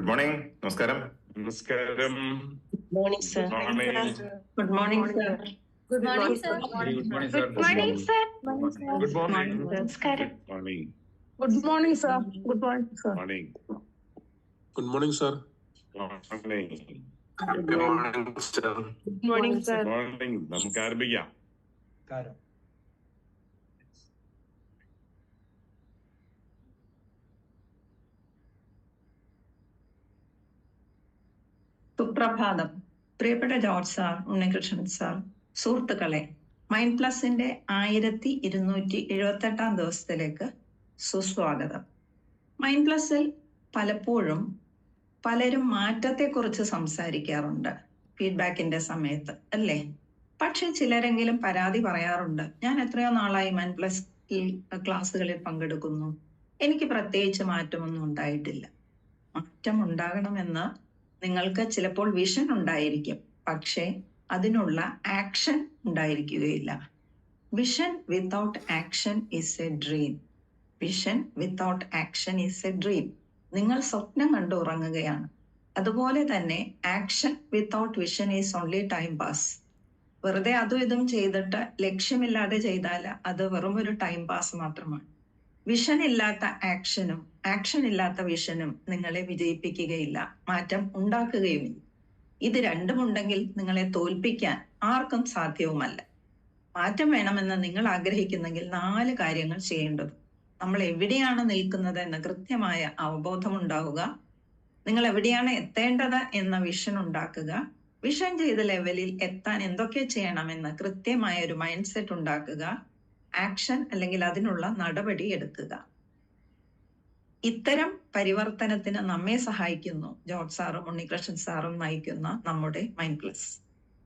Good morning. നമസ്കാരം. നമസ്കാരം. Morning, sir. Good morning. Good morning, sir. Good morning, sir. Good morning, sir. Good morning, sir. Good morning. Namaskaram. Good morning. Good morning, sir. Good morning, sir. Morning. Good morning, sir. Morning. Good morning, sir. Good morning, sir. Morning. നമുക്ക് ആരംഭിക്കാം. സുപ്രഭാതം. പ്രിയപ്പെട്ട George sir, Unnikrishnan sir, സുഹൃത്തുക്കളെ, mind പ്ലസിന്റെ 1278 ദിവസത്തിലേക്ക് സുസ്വാഗതം. Mind പ്ലസിൽ പലപ്പോഴും പലരും മാറ്റത്തെക്കുറിച്ച് സംസാരിക്കാറുണ്ട് ഫീഡ്ബാക്കിന്റെ സമയത്ത്, അല്ലേ? പക്ഷെ ചിലരെങ്കിലും പരാതി പറയാറുണ്ട്, ഞാൻ എത്രയോ നാളായി മൈൻഡ് പ്ലസ് ക്ലാസ്സുകളിൽ പങ്കെടുക്കുന്നു, എനിക്ക് പ്രത്യേകിച്ച് മാറ്റമൊന്നും ഉണ്ടായിട്ടില്ല. മാറ്റം ഉണ്ടാകണമെന്ന് നിങ്ങൾക്ക് ചിലപ്പോൾ വിഷൻ ഉണ്ടായിരിക്കും, പക്ഷേ അതിനുള്ള ആക്ഷൻ ഉണ്ടായിരിക്കുകയില്ല. Vision without action is A dream. Vision without action is A dream. നിങ്ങൾ സ്വപ്നം കണ്ടു ഉറങ്ങുകയാണ്. അതുപോലെ തന്നെ action without vision is only time pass. വെറുതെ അതും ഇതും ചെയ്തിട്ട് ലക്ഷ്യമില്ലാതെ ചെയ്താൽ അത് വെറും ഒരു ടൈം പാസ് മാത്രമാണ്. വിഷൻ ഇല്ലാത്ത ആക്ഷനും ആക്ഷൻ ഇല്ലാത്ത വിഷനും നിങ്ങളെ വിജയിപ്പിക്കുകയില്ല, മാറ്റം ഉണ്ടാക്കുകയുമില്ല. ഇത് രണ്ടുമുണ്ടെങ്കിൽ നിങ്ങളെ തോൽപ്പിക്കാൻ ആർക്കും സാധ്യവുമല്ല. മാറ്റം വേണമെന്ന് നിങ്ങൾ ആഗ്രഹിക്കുന്നെങ്കിൽ 4 കാര്യങ്ങൾ ചെയ്യേണ്ടത്. നമ്മൾ എവിടെയാണ് നിൽക്കുന്നത് എന്ന കൃത്യമായ അവബോധം ഉണ്ടാവുക, നിങ്ങൾ എവിടെയാണ് എത്തേണ്ടത് എന്ന വിഷൻ ഉണ്ടാക്കുക, വിഷൻ ചെയ്ത ലെവലിൽ എത്താൻ എന്തൊക്കെ ചെയ്യണമെന്ന് കൃത്യമായ ഒരു മൈൻഡ് സെറ്റ് ഉണ്ടാക്കുക, ആക്ഷൻ അല്ലെങ്കിൽ അതിനുള്ള നടപടി എടുക്കുക. ഇത്തരം പരിവർത്തനത്തിന് നമ്മെ സഹായിക്കുന്നു ജോർജ് സാറും ഉണ്ണികൃഷ്ണൻ സാറും നയിക്കുന്ന നമ്മുടെ മൈൻഡ് പ്ലസ്.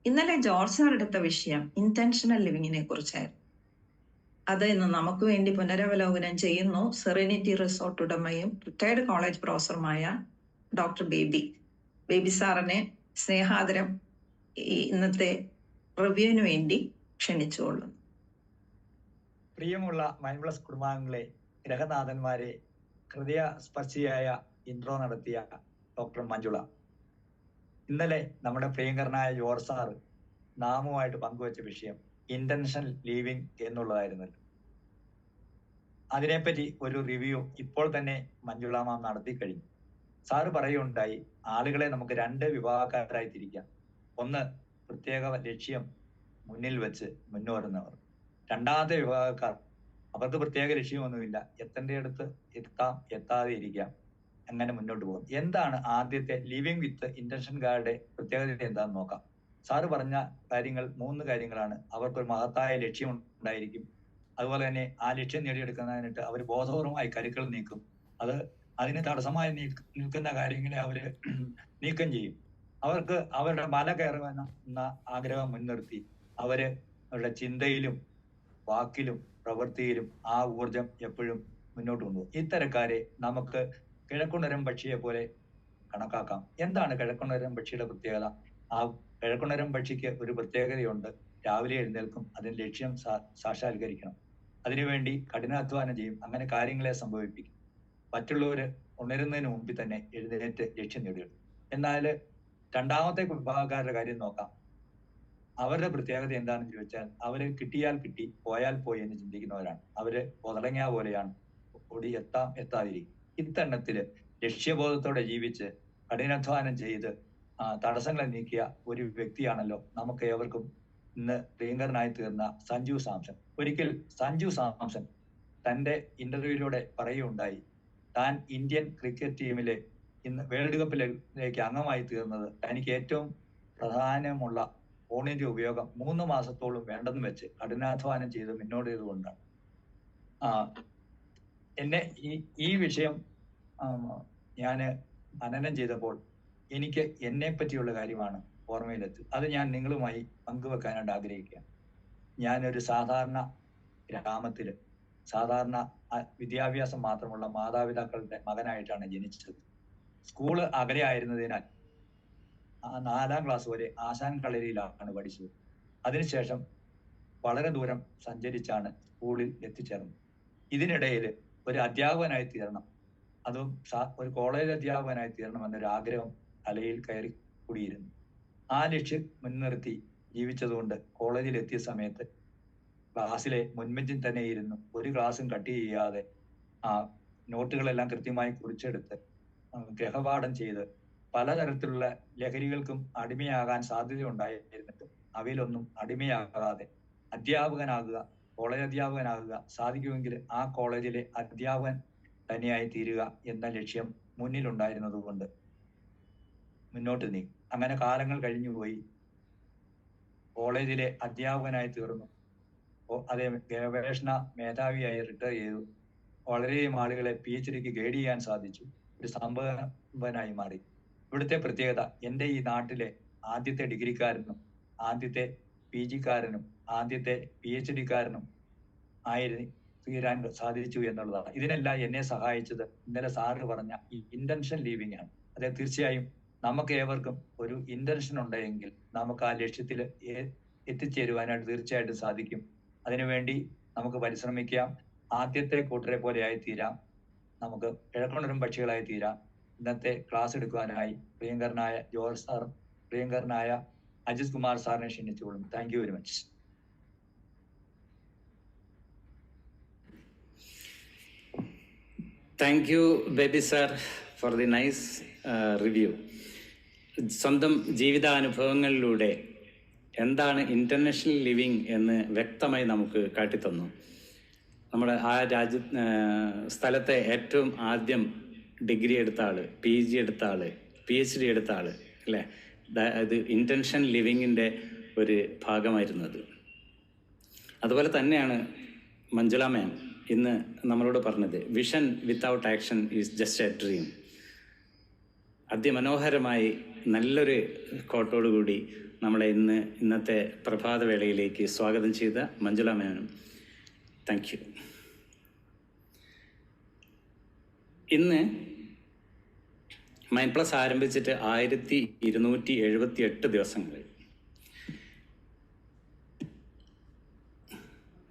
ഇന്നലെ ജോർജ് സാർ എടുത്ത വിഷയം ഇന്റൻഷണൽ ലിവിങ്ങിനെ കുറിച്ചായിരുന്നു. അത് ഇന്ന് നമുക്ക് വേണ്ടി പുനരവലോകനം ചെയ്യുന്നു സെറനിറ്റി റിസോർട്ട് ഉടമയും റിട്ടയർഡ് കോളേജ് പ്രൊഫസറുമായ ഡോക്ടർ ബേബി സാറിനെ സ്നേഹാദരം ഇന്നത്തെ റിവ്യൂവിന് വേണ്ടി ക്ഷണിച്ചുകൊള്ളുന്നു. പ്രിയമുള്ള മൈൻഡ് പ്ലസ് കുടുംബാംഗങ്ങളെ, ഗ്രഹനാഥന്മാരെ, ഹൃദയസ്പർശിയായ ഇൻട്രോ നടത്തിയ ഡോക്ടർ മഞ്ജുള, ഇന്നലെ നമ്മുടെ പ്രിയങ്കരനായ ജോർജ് സാർ നാമുമായിട്ട് പങ്കുവച്ച വിഷയം ഇന്റൻഷണൽ ലീവിംഗ് എന്നുള്ളതായിരുന്നല്ലോ. അതിനെപ്പറ്റി ഒരു റിവ്യൂ ഇപ്പോൾ തന്നെ മഞ്ജുള മാം നടത്തി കഴിഞ്ഞു. സാറ് പറയുകയുണ്ടായി, ആളുകളെ നമുക്ക് 2 വിഭാഗക്കാരായി തിരിക്കാം. ഒന്ന്, പ്രത്യേക ലക്ഷ്യം മുന്നിൽ വെച്ച് മുന്നേറുന്നവർ. രണ്ടാമത്തെ വിഭാഗക്കാർ, അവർക്ക് പ്രത്യേക ലക്ഷ്യമൊന്നുമില്ല, എത്തേണ്ടടുത്ത് എത്താം, എത്താതെ ഇരിക്കാം, അങ്ങനെ മുന്നോട്ട് പോകും. എന്താണ് ആദ്യത്തെ ലിവിങ് വിത്ത് ഇന്റൻഷൻകാരുടെ പ്രത്യേകത എന്താണെന്ന് നോക്കാം. സാറ് പറഞ്ഞ കാര്യങ്ങൾ 3 കാര്യങ്ങളാണ്. അവർക്കൊരു മഹത്തായ ലക്ഷ്യം ഉണ്ടായിരിക്കും. അതുപോലെ തന്നെ ആ ലക്ഷ്യം നേടിയെടുക്കുന്നതിനായിട്ട് അവർ ബോധപൂർവമായി കരുക്കൾ നീക്കും. അതിന് തടസ്സമായി നിൽക്കുന്ന കാര്യങ്ങളെ അവര് നീക്കം ചെയ്യും. അവർക്ക് അവരുടെ മല കയറുമെന്ന ആഗ്രഹം മുൻനിർത്തി അവരുടെ ചിന്തയിലും വാക്കിലും പ്രവൃത്തിയിലും ആ ഊർജം എപ്പോഴും മുന്നോട്ട് കൊണ്ടുപോകും. ഇത്തരക്കാരെ നമുക്ക് കിഴക്കുണരം പക്ഷിയെ പോലെ കണക്കാക്കാം. എന്താണ് കിഴക്കുണരം പക്ഷിയുടെ പ്രത്യേകത? ആ കിഴക്കുണരം പക്ഷിക്ക് ഒരു പ്രത്യേകതയുണ്ട്. രാവിലെ എഴുന്നേൽക്കും, അതിന് ലക്ഷ്യം സാക്ഷാത്കരിക്കണം, അതിനുവേണ്ടി കഠിനാധ്വാനം ചെയ്യും, അങ്ങനെ കാര്യങ്ങളെ സംഭവിപ്പിക്കും. മറ്റുള്ളവര് ഉണരുന്നതിന് മുമ്പിൽ തന്നെ എഴുന്നേറ്റ് ലക്ഷ്യം നേടിയെടുക്കും. എന്നാൽ രണ്ടാമത്തെ വിഭാഗക്കാരുടെ കാര്യം നോക്കാം. അവരുടെ പ്രത്യേകത എന്താണെന്ന് ചോദിച്ചാൽ, അവര് കിട്ടിയാൽ കിട്ടി, പോയാൽ പോയി എന്ന് ചിന്തിക്കുന്നവരാണ്. അവര് പൊതളങ്ങ പോലെയാണ്, ഓടി എത്താം, എത്താതിരിക്കും. ഇത്തരണത്തില് ലക്ഷ്യബോധത്തോടെ ജീവിച്ച് കഠിനാധ്വാനം ചെയ്ത് തടസ്സങ്ങളെ നീക്കിയ ഒരു വ്യക്തിയാണല്ലോ നമുക്ക് ഏവർക്കും ഇന്ന് പ്രിയങ്കരനായി തീർന്ന സഞ്ജു സാംസൺ. ഒരിക്കൽ സഞ്ജു സാംസൺ തന്റെ ഇന്റർവ്യൂവിലൂടെ പറയുകയുണ്ടായി, താൻ ഇന്ത്യൻ ക്രിക്കറ്റ് ടീമിലെ ഇന്ന് വേൾഡ് കപ്പിലേക്ക് അംഗമായി തീർന്നത് തനിക്ക് ഏറ്റവും പ്രധാനമുള്ള ഫോണിന്റെ ഉപയോഗം 3 മാസത്തോളം വേണ്ടെന്ന് വെച്ച് കഠിനാധ്വാനം ചെയ്ത് മുന്നോട്ട് ചെയ്തുകൊണ്ടാണ്. ഈ വിഷയം ഞാന് മനനം ചെയ്തപ്പോൾ എനിക്ക് എന്നെ പറ്റിയുള്ള കാര്യമാണ് ഓർമ്മയിലെത്തി. അത് ഞാൻ നിങ്ങളുമായി പങ്കുവെക്കാനായിട്ട് ആഗ്രഹിക്കുകയാണ്. ഞാനൊരു സാധാരണ ഗ്രാമത്തില് സാധാരണ വിദ്യാഭ്യാസം മാത്രമുള്ള മാതാപിതാക്കളുടെ മകനായിട്ടാണ് ജനിച്ചത്. സ്കൂള് അകലെ ആയിരുന്നതിനാൽ 4ാം ക്ലാസ് വരെ ആശാൻ കളരിയിലാണ് പഠിച്ചത്. അതിനുശേഷം വളരെ ദൂരം സഞ്ചരിച്ചാണ് സ്കൂളിൽ എത്തിച്ചേർന്നത്. ഇതിനിടയിൽ ഒരു അധ്യാപകനായി തീരണം, അതും ഒരു കോളേജ് അധ്യാപകനായി തീരണമെന്നൊരു ആഗ്രഹം തലയിൽ കയറി കൂടിയിരുന്നു. ആ ലക്ഷ്യം മുൻനിർത്തി ജീവിച്ചതുകൊണ്ട് കോളേജിൽ എത്തിയ സമയത്ത് ക്ലാസ്സിലെ മുൻബെഞ്ചിൽ തന്നെ ഇരുന്നു ഒരു ക്ലാസ്സും കട്ട് ചെയ്യാതെ ആ നോട്ടുകളെല്ലാം കൃത്യമായി കുറിച്ചെടുത്ത് ഗ്രഹപാഠം ചെയ്ത് പലതരത്തിലുള്ള ലഹരികൾക്കും അടിമയാകാൻ സാധ്യതയുണ്ടായിരുന്നിട്ടും അവയിലൊന്നും അടിമയാകാതെ അധ്യാപകനാകുക, കോളേജ് അധ്യാപകനാകുക, സാധിക്കുമെങ്കിൽ ആ കോളേജിലെ അധ്യാപകൻ തന്നെയായി തീരുക എന്ന ലക്ഷ്യം മുന്നിലുണ്ടായിരുന്നത് കൊണ്ട് മുന്നോട്ട് നീങ്ങി. അങ്ങനെ കാലങ്ങൾ കഴിഞ്ഞുപോയി. കോളേജിലെ അധ്യാപകനായി തീർന്നു. അതേ ഗവേഷണ മേധാവിയായി റിട്ടയർ ചെയ്തു. വളരെയും ആളുകളെ PhDക്ക് ഗൈഡ് ചെയ്യാൻ സാധിച്ചു. ഒരു സംഭവനായി മാറി. ഇവിടുത്തെ പ്രത്യേകത, എൻ്റെ ഈ നാട്ടിലെ ആദ്യത്തെ ഡിഗ്രിക്കാരനും ആദ്യത്തെ PGക്കാരനും ആദ്യത്തെ PhDക്കാരനും തീരാൻ സാധിച്ചു എന്നുള്ളതാണ്. ഇതിനെല്ലാം എന്നെ സഹായിച്ചത് ഇന്നലെ സാറ് പറഞ്ഞ ഈ ഇന്റൻഷൻ ലീവിംഗ് ആണ്. അതെ, തീർച്ചയായും നമുക്ക് ഏവർക്കും ഒരു ഇന്റൻഷൻ ഉണ്ടെങ്കിൽ നമുക്ക് ആ ലക്ഷ്യത്തിൽ എത്തിച്ചേരുവാനായിട്ട് തീർച്ചയായിട്ടും സാധിക്കും. അതിനുവേണ്ടി നമുക്ക് പരിശ്രമിക്കാം. ആദ്യത്തെ കൂട്ടരെ പോലെ ആയി തീരാം. നമുക്ക് കിഴക്കുണരും പക്ഷികളായി തീരാം. ഇന്നത്തെ ക്ലാസ് എടുക്കുവാനായി പ്രിയങ്കരനായ ജോർജ് സാറും പ്രിയങ്കരനായ അജിത് കുമാർ സാറിനെ ക്ഷണിച്ചുകൊള്ളും. Thank you very much. Thank you Baby sir for the nice review. സ്വന്തം ജീവിതാനുഭവങ്ങളിലൂടെ എന്താണ് ഇന്റർനാഷണൽ ലിവിങ് എന്ന് വ്യക്തമായി നമുക്ക് കാട്ടിത്തന്നു. നമ്മുടെ ആ സ്ഥലത്തെ ഏറ്റവും ആദ്യം ഡിഗ്രി എടുത്ത ആള്, PG എടുത്ത ആള്, PhD എടുത്ത ആള്, അല്ലേ? അത് ഇന്റൻഷൻ ലിവിങ്ങിൻ്റെ ഒരു ഭാഗമായിരുന്നത്. അതുപോലെ തന്നെയാണ് മഞ്ജുള മാം ഇന്ന് നമ്മളോട് പറഞ്ഞത്, vision without action is just A dream. അതിമനോഹരമായി നല്ലൊരു കോട്ടോടുകൂടി നമ്മളെ ഇന്നത്തെ പ്രഭാതവേളയിലേക്ക് സ്വാഗതം ചെയ്ത മഞ്ജുള മാമിനും താങ്ക് യു. ഇന്ന് മൈൻഡ് പ്ലസ് ആരംഭിച്ചിട്ട് 1278 ദിവസങ്ങൾ.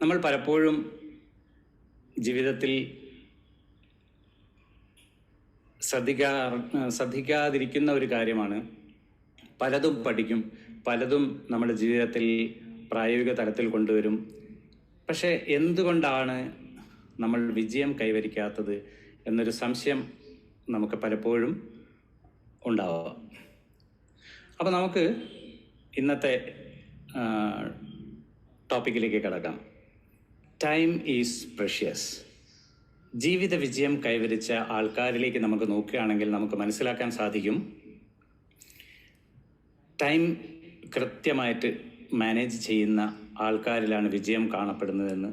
നമ്മൾ പലപ്പോഴും ജീവിതത്തിൽ ശ്രദ്ധിക്കാതിരിക്കുന്ന ഒരു കാര്യമാണ്, പലതും പഠിക്കും, പലതും നമ്മുടെ ജീവിതത്തിൽ പ്രായോഗിക തലത്തിൽ കൊണ്ടുവരും. പക്ഷേ എന്തുകൊണ്ടാണ് നമ്മൾ വിജയം കൈവരിക്കാത്തത് എന്നൊരു സംശയം നമുക്ക് പലപ്പോഴും ഉണ്ടാവുക. അപ്പോൾ നമുക്ക് ഇന്നത്തെ ടോപ്പിക്കിലേക്ക് കിടക്കാം. Time is precious. ജീവിത വിജയം കൈവരിച്ച ആൾക്കാരിലേക്ക് നമുക്ക് നോക്കുകയാണെങ്കിൽ നമുക്ക് മനസ്സിലാക്കാൻ സാധിക്കും, ടൈം കൃത്യമായിട്ട് മാനേജ് ചെയ്യുന്ന ആൾക്കാരിലാണ് വിജയം കാണപ്പെടുന്നതെന്ന്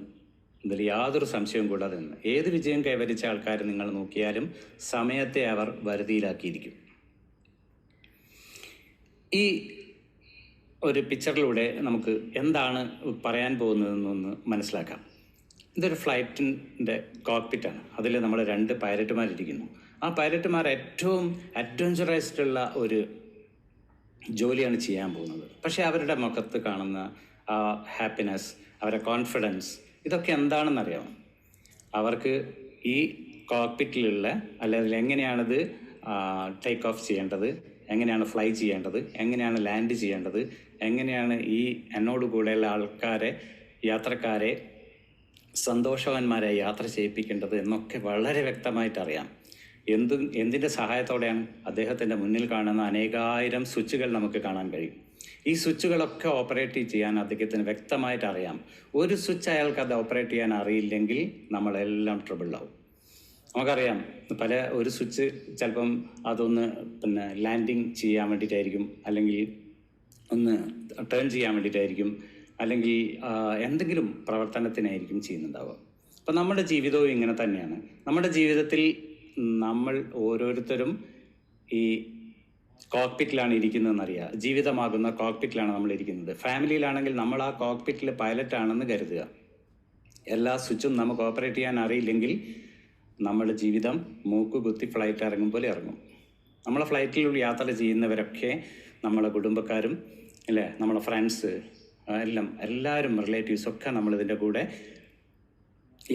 ഇതിൽ യാതൊരു സംശയവും കൂടാതെ നിന്ന്. ഏത് വിജയം കൈവരിച്ച ആൾക്കാർ നിങ്ങൾ നോക്കിയാലും സമയത്തെ അവർ വരുതിയിലാക്കിയിരിക്കും. ഈ ഒരു പിക്ചറിലൂടെ നമുക്ക് എന്താണ് പറയാൻ പോകുന്നതെന്നൊന്ന് മനസ്സിലാക്കാം. ഇതൊരു ഫ്ലൈറ്റിൻ്റെ കോക്പിറ്റാണ്. അതിൽ നമ്മൾ 2 പൈലറ്റുമാരിരിക്കുന്നു. ആ പൈലറ്റുമാർ ഏറ്റവും അഡ്വഞ്ചറസ്ഡുള്ള ഒരു ജോലിയാണ് ചെയ്യാൻ പോകുന്നത്. പക്ഷേ അവരുടെ മുഖത്ത് കാണുന്ന ആ ഹാപ്പിനെസ്, അവരുടെ കോൺഫിഡൻസ്, ഇതൊക്കെ എന്താണെന്നറിയാമോ? അവർക്ക് ഈ കോക്പിറ്റിലുള്ള അല്ലെങ്കിൽ എങ്ങനെയാണിത് ടേക്ക് ഓഫ് ചെയ്യേണ്ടത്, എങ്ങനെയാണ് ഫ്ലൈ ചെയ്യേണ്ടത്, എങ്ങനെയാണ് ലാൻഡ് ചെയ്യേണ്ടത്, എങ്ങനെയാണ് ഈ എന്നോട് കൂടെയുള്ള യാത്രക്കാരെ സന്തോഷവാന്മാരായി യാത്ര ചെയ്യിപ്പിക്കേണ്ടത് എന്നൊക്കെ വളരെ വ്യക്തമായിട്ട് അറിയാം. എന്തിൻ്റെ സഹായത്തോടെയാണ്? അദ്ദേഹത്തിൻ്റെ മുന്നിൽ കാണുന്ന അനേകായിരം സ്വിച്ചുകൾ നമുക്ക് കാണാൻ കഴിയും. ഈ സ്വിച്ചുകളൊക്കെ ഓപ്പറേറ്റ് ചെയ്യാൻ അദ്ദേഹത്തിന് വ്യക്തമായിട്ട് അറിയാം. ഒരു സ്വിച്ച് അയാൾക്ക് അത് ഓപ്പറേറ്റ് ചെയ്യാൻ അറിയില്ലെങ്കിൽ നമ്മളെല്ലാം ട്രബിളാവും. നമുക്കറിയാം, ഒരു സ്വിച്ച് ചിലപ്പം അതൊന്ന് ലാൻഡിങ് ചെയ്യാൻ വേണ്ടിയിട്ടായിരിക്കും, അല്ലെങ്കിൽ ഒന്ന് ടേൺ ചെയ്യാൻ വേണ്ടിയിട്ടായിരിക്കും, അല്ലെങ്കിൽ എന്തെങ്കിലും പ്രവർത്തനത്തിനായിരിക്കും ചെയ്യുന്നുണ്ടാവുക. അപ്പം നമ്മുടെ ജീവിതവും ഇങ്ങനെ തന്നെയാണ്. നമ്മുടെ ജീവിതത്തിൽ നമ്മൾ ഓരോരുത്തരും ഈ കോക്പിറ്റിലാണ് ഇരിക്കുന്നതെന്നറിയുക. ജീവിതമാകുന്ന കോക്പിറ്റിലാണ് നമ്മൾ ഇരിക്കുന്നത്. ഫാമിലിയിലാണെങ്കിൽ നമ്മൾ ആ കോക്പിറ്റിൽ പൈലറ്റാണെന്ന് കരുതുക. എല്ലാ സ്വിച്ചും നമുക്ക് ഓപ്പറേറ്റ് ചെയ്യാൻ അറിയില്ലെങ്കിൽ നമ്മുടെ ജീവിതം മൂക്കുകുത്തി ഫ്ലൈറ്റ് ഇറങ്ങും പോലെ ഇറങ്ങും. നമ്മളെ ഫ്ലൈറ്റിൽ യാത്ര ചെയ്യുന്നവരൊക്കെ നമ്മളെ കുടുംബക്കാരും, അല്ലേ, നമ്മളെ ഫ്രണ്ട്സ് എല്ലാവരും റിലേറ്റീവ്സൊക്കെ നമ്മളിതിൻ്റെ കൂടെ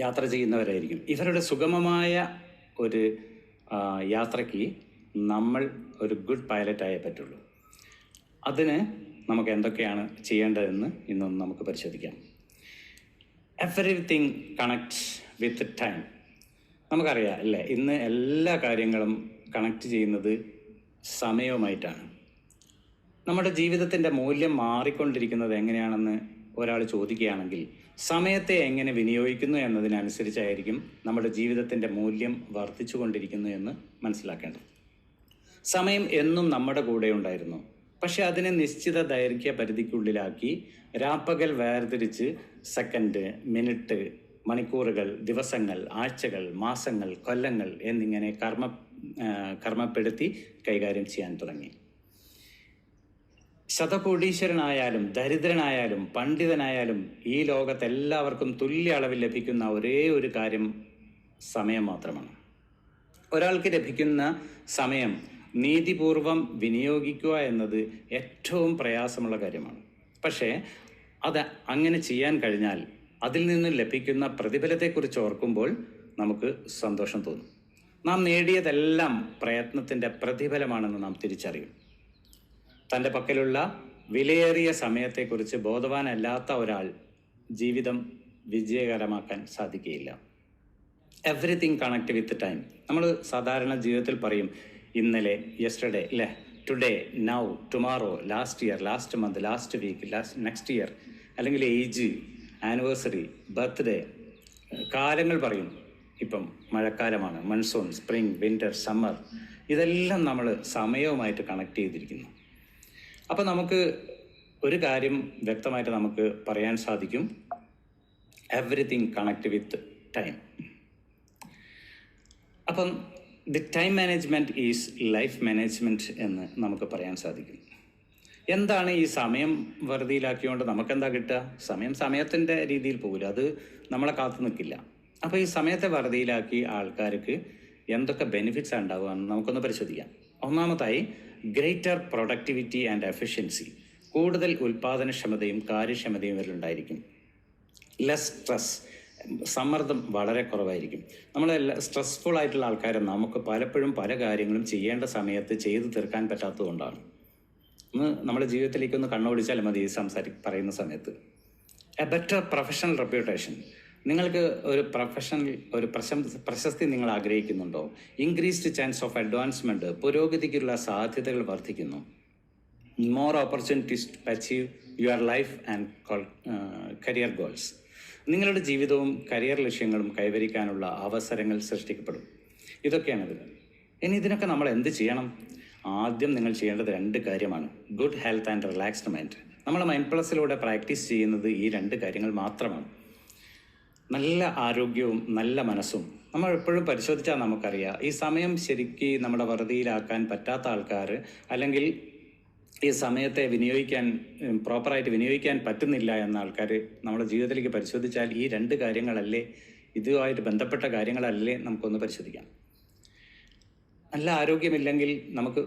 യാത്ര ചെയ്യുന്നവരായിരിക്കും. ഇവരുടെ സുഗമമായ ഒരു യാത്രയ്ക്ക് നമ്മൾ ഒരു ഗുഡ് പൈലറ്റായേ പറ്റുള്ളൂ. അതിന് നമുക്ക് എന്തൊക്കെയാണ് ചെയ്യേണ്ടതെന്ന് ഇന്നൊന്ന് നമുക്ക് പരിശോധിക്കാം. Everything connects with time. നമുക്കറിയാം അല്ലേ, ഇന്ന് എല്ലാ കാര്യങ്ങളും കണക്ട് ചെയ്യുന്നത് സമയവുമായിട്ടാണ്. നമ്മുടെ ജീവിതത്തിൻ്റെ മൂല്യം മാറിക്കൊണ്ടിരിക്കുന്നത് എങ്ങനെയാണെന്ന് ഒരാൾ ചോദിക്കുകയാണെങ്കിൽ സമയത്തെ എങ്ങനെ വിനിയോഗിക്കുന്നു എന്നതിനനുസരിച്ചായിരിക്കും നമ്മുടെ ജീവിതത്തിൻ്റെ മൂല്യം വർദ്ധിച്ചു കൊണ്ടിരിക്കുന്നു എന്ന് മനസ്സിലാക്കേണ്ടത്. സമയം എന്നും നമ്മുടെ കൂടെ ഉണ്ടായിരുന്നു. പക്ഷെ അതിനെ നിശ്ചിത ദൈർഘ്യ പരിധിക്കുള്ളിലാക്കി രാപ്പകൽ വേർതിരിച്ച് സെക്കൻഡ്, മിനിറ്റ്, മണിക്കൂറുകൾ, ദിവസങ്ങൾ, ആഴ്ചകൾ, മാസങ്ങൾ, കൊല്ലങ്ങൾ എന്നിങ്ങനെ കർമ്മപ്പെടുത്തി കൈകാര്യം ചെയ്യാൻ തുടങ്ങി. ശതകോടീശ്വരനായാലും ദരിദ്രനായാലും പണ്ഡിതനായാലും ഈ ലോകത്ത് എല്ലാവർക്കും തുല്യ അളവിൽ ലഭിക്കുന്ന ഒരേ ഒരു കാര്യം സമയം മാത്രമാണ്. ഒരാൾക്ക് ലഭിക്കുന്ന സമയം നീതിപൂർവം വിനിയോഗിക്കുക എന്നത് ഏറ്റവും പ്രയാസമുള്ള കാര്യമാണ്. പക്ഷേ അത് അങ്ങനെ ചെയ്യാൻ കഴിഞ്ഞാൽ അതിൽ നിന്ന് ലഭിക്കുന്ന പ്രതിഫലത്തെക്കുറിച്ച് ഓർക്കുമ്പോൾ നമുക്ക് സന്തോഷം തോന്നും. നാം നേടിയതെല്ലാം പ്രയത്നത്തിൻ്റെ പ്രതിഫലമാണെന്ന് നാം തിരിച്ചറിയും. തൻ്റെ പക്കലുള്ള വിലയേറിയ സമയത്തെക്കുറിച്ച് ബോധവാനല്ലാത്ത ഒരാൾ ജീവിതം വിജയകരമാക്കാൻ സാധിക്കുകയില്ല. Everything connect with time. നമ്മൾ സാധാരണ ജീവിതത്തിൽ പറയും ഇന്നലെ, യെസ്റ്റർഡേ അല്ലേ, today, now, tomorrow, last year, last month, last week, next year, അല്ലെങ്കിൽ ഏജ്, ആനിവേഴ്സറി, ബർത്ത്ഡേ, കാലങ്ങൾ പറയും. ഇപ്പം മഴക്കാലമാണ്, മൺസൂൺ, സ്പ്രിംഗ്, വിൻ്റർ, സമ്മർ, ഇതെല്ലാം നമ്മൾ സമയവുമായിട്ട് കണക്ട് ചെയ്തിരിക്കുന്നു. അപ്പം നമുക്ക് ഒരു കാര്യം വ്യക്തമായിട്ട് നമുക്ക് പറയാൻ സാധിക്കും, എവറിത്തിങ് കണക്ട് വിത്ത് ടൈം. അപ്പം the time management is life management എന്ന് നമുക്ക് പറയാൻ സാധിക്കും. എന്താണ് ഈ സമയം വെറുതെയിലാക്കിക്കൊണ്ട് നമുക്കെന്താ കിട്ടുക? സമയത്തിൻ്റെ രീതിയിൽ പോകില്ല, അത് നമ്മളെ കാത്തു നിൽക്കില്ല. അപ്പോൾ ഈ സമയത്തെ വെറുതെയിലാക്കി ആൾക്കാർക്ക് എന്തൊക്കെ ബെനിഫിറ്റ്സ് ഉണ്ടാവുക എന്ന് നമുക്കൊന്ന് പരിശോധിക്കാം. ഒന്നാമതായി ഗ്രേറ്റർ പ്രൊഡക്ടിവിറ്റി ആൻഡ് എഫിഷ്യൻസി. കൂടുതൽ ഉൽപ്പാദനക്ഷമതയും കാര്യക്ഷമതയും ഇവരിലുണ്ടായിരിക്കും. ലെസ് സ്ട്രെസ്, സമ്മർദ്ദം വളരെ കുറവായിരിക്കും. നമ്മൾ സ്ട്രെസ്ഫുൾ ആയിട്ടുള്ള ആൾക്കാരെ നമുക്ക് പലപ്പോഴും പല കാര്യങ്ങളും ചെയ്യേണ്ട സമയത്ത് ചെയ്തു തീർക്കാൻ പറ്റാത്തതുകൊണ്ടാണ്. നമ്മുടെ ജീവിതത്തിലേക്കൊന്ന് കണ്ണോടിച്ചാൽ മതി ഈ പറയുന്ന സമയത്ത്. A better professional reputation. നിങ്ങൾക്ക് ഒരു പ്രശസ്തി നിങ്ങൾ ആഗ്രഹിക്കുന്നുണ്ടോ? ഇൻക്രീസ്ഡ് ചാൻസ് ഓഫ് അഡ്വാൻസ്മെൻറ്റ്, പുരോഗതിക്കുള്ള സാധ്യതകൾ വർദ്ധിക്കുന്നു. More opportunities to achieve your life and career goals. നിങ്ങളുടെ ജീവിതവും കരിയർ ലക്ഷ്യങ്ങളും കൈവരിക്കാനുള്ള അവസരങ്ങൾ സൃഷ്ടിക്കപ്പെടും. ഇതൊക്കെയാണിത്. ഇനി ഇതിനൊക്കെ നമ്മൾ എന്ത് ചെയ്യണം? ആദ്യം നിങ്ങൾ ചെയ്യേണ്ടത് 2 കാര്യമാണ്. Good health and relaxed mind. നമ്മൾ മൈൻഡ് പ്ലസിലൂടെ പ്രാക്ടീസ് ചെയ്യുന്നത് ഈ 2 കാര്യങ്ങൾ മാത്രമാണ്. നല്ല ആരോഗ്യവും നല്ല മനസ്സും. നമ്മൾ എപ്പോഴും പരിശോധിച്ചാൽ നമുക്കറിയാം, ഈ സമയം ശരിക്ക് നമ്മുടെ വെറുതെയിലാക്കാൻ പറ്റാത്ത ആൾക്കാർ, അല്ലെങ്കിൽ ഈ സമയത്തെ പ്രോപ്പറായിട്ട് വിനിയോഗിക്കാൻ പറ്റുന്നില്ല എന്ന ആൾക്കാർ നമ്മുടെ ജീവിതത്തിലേക്ക് പരിശോധിച്ചാൽ ഈ 2 കാര്യങ്ങളല്ലേ, ഇതുമായിട്ട് ബന്ധപ്പെട്ട കാര്യങ്ങളല്ലേ നമുക്കൊന്ന് പരിശോധിക്കാം. നല്ല ആരോഗ്യമില്ലെങ്കിൽ നമുക്ക്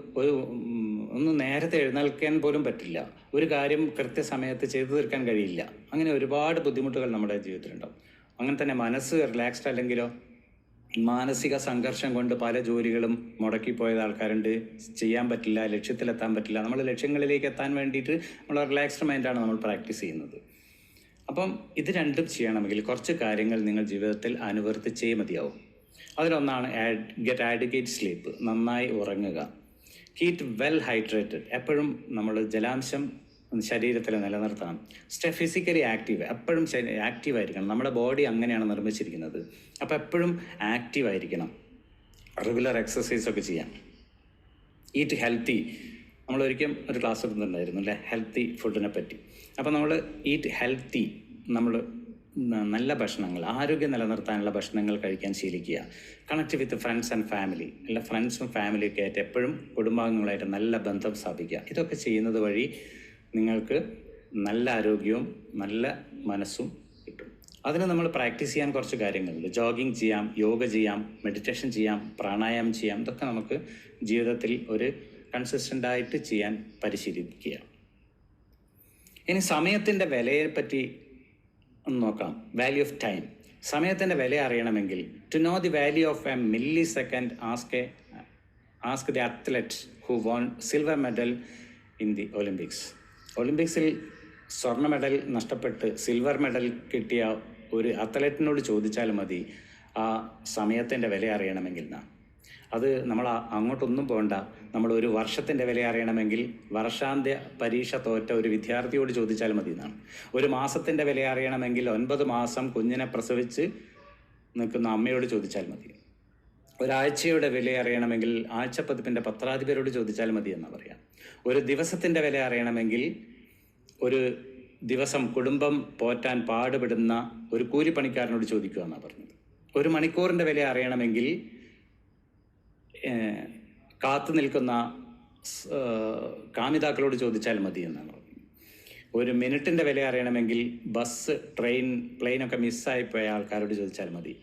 ഒന്ന് നേരത്തെ എഴുന്നേൽക്കാൻ പോലും പറ്റില്ല, ഒരു കാര്യം കൃത്യസമയത്ത് ചെയ്തു തീർക്കാൻ കഴിയില്ല. അങ്ങനെ ഒരുപാട് ബുദ്ധിമുട്ടുകൾ നമ്മുടെ ജീവിതത്തിലുണ്ടാവും. അങ്ങനെ തന്നെ മനസ്സ് റിലാക്സ്ഡ് അല്ലെങ്കിലോ മാനസിക സംഘർഷം കൊണ്ട് പല ജോലികളും മുടക്കിപ്പോയത് ആൾക്കാരുണ്ട്. ചെയ്യാൻ പറ്റില്ല, ലക്ഷ്യത്തിലെത്താൻ പറ്റില്ല. നമ്മൾ ലക്ഷ്യങ്ങളിലേക്ക് എത്താൻ വേണ്ടിയിട്ട് നമ്മൾ റിലാക്സ്ഡ് മൈൻഡാണ് നമ്മൾ പ്രാക്ടീസ് ചെയ്യുന്നത്. അപ്പം ഇത് 2 ചെയ്യണമെങ്കിൽ കുറച്ച് കാര്യങ്ങൾ നിങ്ങൾ ജീവിതത്തിൽ അനുവർത്തിച്ചേ മതിയാവും. അതിലൊന്നാണ് ഗെറ്റ് ആഡിക്വേറ്റ് സ്ലീപ്പ്. നന്നായി ഉറങ്ങുക. Keir well hydrated. എപ്പോഴും നമ്മൾ ജലാംശം ശരീരത്തിൽ നിലനിർത്തണം. Stay physically active. എപ്പോഴും ആക്റ്റീവായിരിക്കണം. നമ്മുടെ ബോഡി അങ്ങനെയാണ് നിർമ്മിച്ചിരിക്കുന്നത്. അപ്പോൾ എപ്പോഴും ആക്റ്റീവായിരിക്കണം. റെഗുലർ എക്സസൈസൊക്കെ ചെയ്യാം. Eat healthy. നമ്മളൊരിക്കലും ഒരു ക്ലാസ് എടുത്തിട്ടുണ്ടായിരുന്നു അല്ലേ, ഹെൽത്തി ഫുഡിനെ പറ്റി. അപ്പോൾ നമ്മൾ ഈറ്റ് ഹെൽത്തി. നമ്മൾ നല്ല ഭക്ഷണങ്ങൾ, ആരോഗ്യം നിലനിർത്താനുള്ള ഭക്ഷണങ്ങൾ കഴിക്കാൻ ശീലിക്കുക. Connect with friends and family. അല്ല, ഫ്രണ്ട്സും ഫാമിലിയൊക്കെ ആയിട്ട് എപ്പോഴും കുടുംബാംഗങ്ങളായിട്ട് നല്ല ബന്ധം സ്ഥാപിക്കുക. ഇതൊക്കെ ചെയ്യുന്നത് വഴി നിങ്ങൾക്ക് നല്ല ആരോഗ്യവും നല്ല മനസ്സും കിട്ടും. അതിന് നമ്മൾ പ്രാക്ടീസ് ചെയ്യാൻ കുറച്ച് കാര്യങ്ങളുണ്ട്. ജോഗിങ് ചെയ്യാം, യോഗ ചെയ്യാം, മെഡിറ്റേഷൻ ചെയ്യാം, പ്രാണായാമം ചെയ്യാം. ഇതൊക്കെ നമുക്ക് ജീവിതത്തിൽ ഒരു കൺസിസ്റ്റൻ്റായിട്ട് ചെയ്യാൻ പരിശീലിപ്പിക്കുക. ഇനി സമയത്തിൻ്റെ വിലയെപ്പറ്റി ഒന്ന് നോക്കാം. Value of time. സമയത്തിൻ്റെ വില അറിയണമെങ്കിൽ to know the value of a millisecond ask the athlete who won silver medal in the Olympics. ഒളിമ്പിക്സിൽ സ്വർണ്ണ മെഡൽ നഷ്ടപ്പെട്ട് സിൽവർ മെഡൽ കിട്ടിയ ഒരു അത്ലറ്റിനോട് ചോദിച്ചാൽ മതി ആ സമയത്തിൻ്റെ വില അറിയണമെങ്കിൽ എന്നാണ്. അത് നമ്മൾ അങ്ങോട്ടൊന്നും പോകണ്ട. നമ്മൾ ഒരു വർഷത്തിൻ്റെ വില അറിയണമെങ്കിൽ വർഷാന്ത്യ പരീക്ഷ തോറ്റ ഒരു വിദ്യാർത്ഥിയോട് ചോദിച്ചാൽ മതി എന്നാണ്. ഒരു മാസത്തിൻ്റെ വില അറിയണമെങ്കിൽ 9 മാസം കുഞ്ഞിനെ പ്രസവിച്ച് നിൽക്കുന്ന അമ്മയോട് ചോദിച്ചാൽ മതി. ഒരാഴ്ചയുടെ വില അറിയണമെങ്കിൽ ആഴ്ചപ്പതിപ്പിൻ്റെ പത്രാധിപരോട് ചോദിച്ചാൽ മതി എന്നാണ് പറയാം. ഒരു ദിവസത്തിൻ്റെ വില അറിയണമെങ്കിൽ ഒരു ദിവസം കുടുംബം പോറ്റാൻ പാടുപെടുന്ന ഒരു കൂലിപ്പണിക്കാരനോട് ചോദിക്കുക എന്നാണ് പറഞ്ഞത്. ഒരു മണിക്കൂറിൻ്റെ വില അറിയണമെങ്കിൽ കാത്തു നിൽക്കുന്ന കാമിതാക്കളോട് ചോദിച്ചാൽ മതി എന്നാണ് പറഞ്ഞത്. ഒരു മിനിറ്റിൻ്റെ വില അറിയണമെങ്കിൽ ബസ്, ട്രെയിൻ, പ്ലെയിനൊക്കെ മിസ്സായി പോയ ആൾക്കാരോട് ചോദിച്ചാൽ മതി.